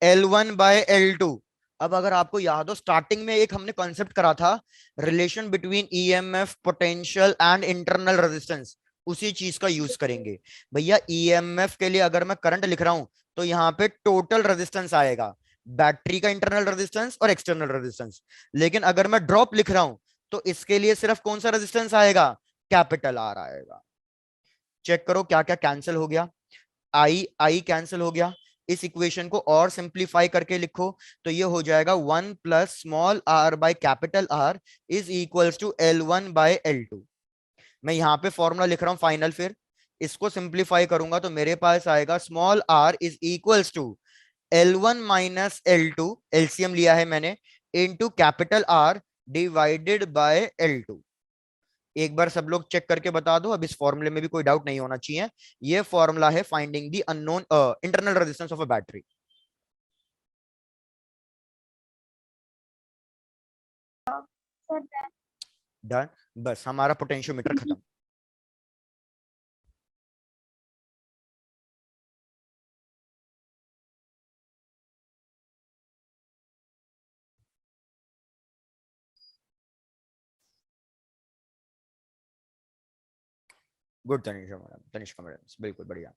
L1 बाय L2। अब अगर आपको याद हो, स्टार्टिंग में एक हमने कॉन्सेप्ट करा था, relation between EMF, potential and internal resistance. उसी चीज का यूज करेंगे। भैया ईएमएफ के लिए अगर मैं करंट लिख रहा हूं, तो यहाँ पे टोटल रेजिस्टेंस आएगा, बैटरी का इंटरनल रेजिस्टेंस और एक्सटर्नल रेजिस्टेंस। लेकिन अगर मैं ड्रॉप लिख रहा हूं, तो इसके लिए सिर्फ कौन सा रेजिस्टेंस आएगा? कैपिटल आर आएगा। चेक करो क्या क्या कैंसिल हो गया। आई आई कैंसिल हो गया। इस इक्वेशन को और सिंप्लीफाई करके लिखो, तो ये हो जाएगा 1 plus small R by capital R is equals to L1 by L2। मैं यहाँ पे फॉर्मूला लिख रहा हूँ फाइनल, फिर इसको सिंप्लीफाई करूंगा तो मेरे पास आएगा small R is equals to L1 minus L2, LCM लिया है मैंने, into capital R divided by L2। एक बार सब लोग चेक करके बता दो, अब इस फॉर्मूले में भी कोई डाउट नहीं होना चाहिए। ये फॉर्मूला है finding the unknown internal resistance of a battery. Done. बस हमारा पोटेंशियोमीटर खत्म। Good Tanishka madam, Tanishka madam बिल्कुल बढ़िया।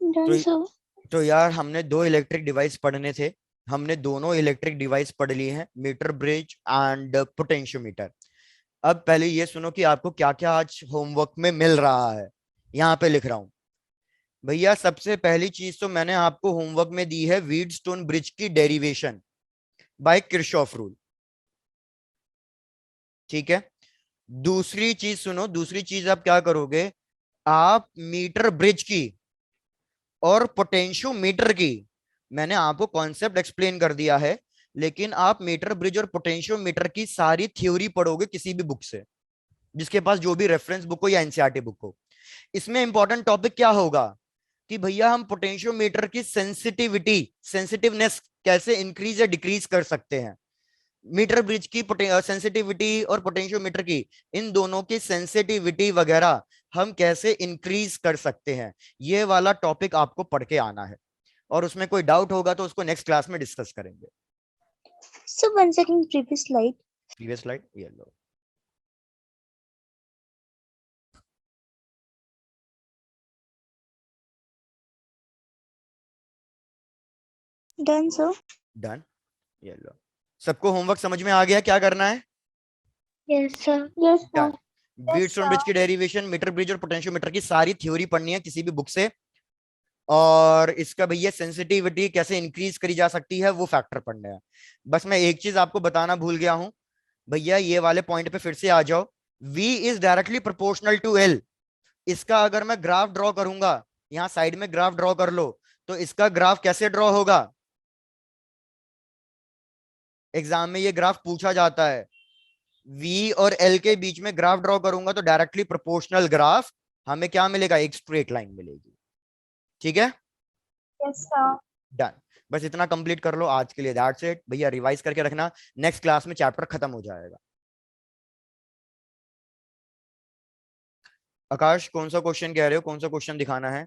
Done sir. तो यार हमने दो इलेक्ट्रिक डिवाइस पढ़ने थे, हमने दोनों इलेक्ट्रिक डिवाइस पढ़ लिए हैं, मीटर ब्रिज एंड पोटेंशियोमीटर। अब पहले ये सुनो कि आपको क्या क्या आज होमवर्क में मिल रहा है। यहाँ पे लिख रहा हूं भैया, सबसे पहली चीज तो मैंने आपको होमवर्क में दी है व्हीटस्टोन ब्रिज की डेरिवेशन बाय किरचॉफ रूल। ठीक है, दूसरी चीज सुनो, दूसरी चीज आप क्या करोगे, आप मीटर ब्रिज की और पोटेंशियोमीटर की, मैंने आपको कॉन्सेप्ट एक्सप्लेन कर दिया है, लेकिन आप मीटर ब्रिज और पोटेंशियोमीटर की सारी थ्योरी पढ़ोगे किसी भी बुक से, जिसके पास जो भी रेफरेंस बुक हो या एनसीईआरटी बुक हो। इसमें इंपॉर्टेंट टॉपिक क्या होगा कि भैया हम पोटेंशियोमीटर की सेंसिटिविटी, सेंसिटिवनेस कैसे इंक्रीज या डिक्रीज कर सकते हैं, मीटर ब्रिज की सेंसिटिविटी और पोटेंशियोमीटर की, इन दोनों की सेंसिटिविटी वगैरह हम कैसे इंक्रीज कर सकते हैं, ये वाला टॉपिक आपको पढ़ के आना है। और उसमें कोई डाउट होगा तो उसको नेक्स्ट क्लास में डिस्कस करेंगे। So 1 second, previous slide. Previous slide ये लो। Done sir. डन, ये लो। सबको होमवर्क समझ में आ गया क्या करना है? Yes sir. Yes sir. Done. Wheatstone bridge की डेरिवेशन, मीटर ब्रिज और पोटेंशियोमीटर की सारी थ्योरी पढ़नी है किसी भी बुक से, और इसका भैया सेंसिटिविटी कैसे इंक्रीज करी जा सकती है वो फैक्टर पढ़ने हैं। बस मैं एक चीज आपको बताना भूल गया हूं, भैया ये वाले पॉइंट पे फिर से आ जाओ V is directly proportional to L। इसका अगर मैं ग्राफ ड्रॉ करूंगा, यहां साइड में ग्राफ ड्रॉ कर लो, तो इसका ग्राफ कैसे ड्रॉ होगा? एग्जाम में ये ग्राफ पूछा जाता है। V और L के बीच में ग्राफ ड्रॉ करूंगा तो डायरेक्टली प्रोपोर्शनल ग्राफ, हमें क्या मिलेगा? एक स्ट्रेट लाइन मिलेगी। ठीक है, यस सर। डन। बस इतना कंप्लीट कर लो आज के लिए, दैट्स इट भैया। रिवाइज करके रखना, नेक्स्ट क्लास में चैप्टर खत्म हो जाएगा। आकाश कौन सा क्वेश्चन कह रहे हो, कौन सा क्वेश्चन दिखाना है?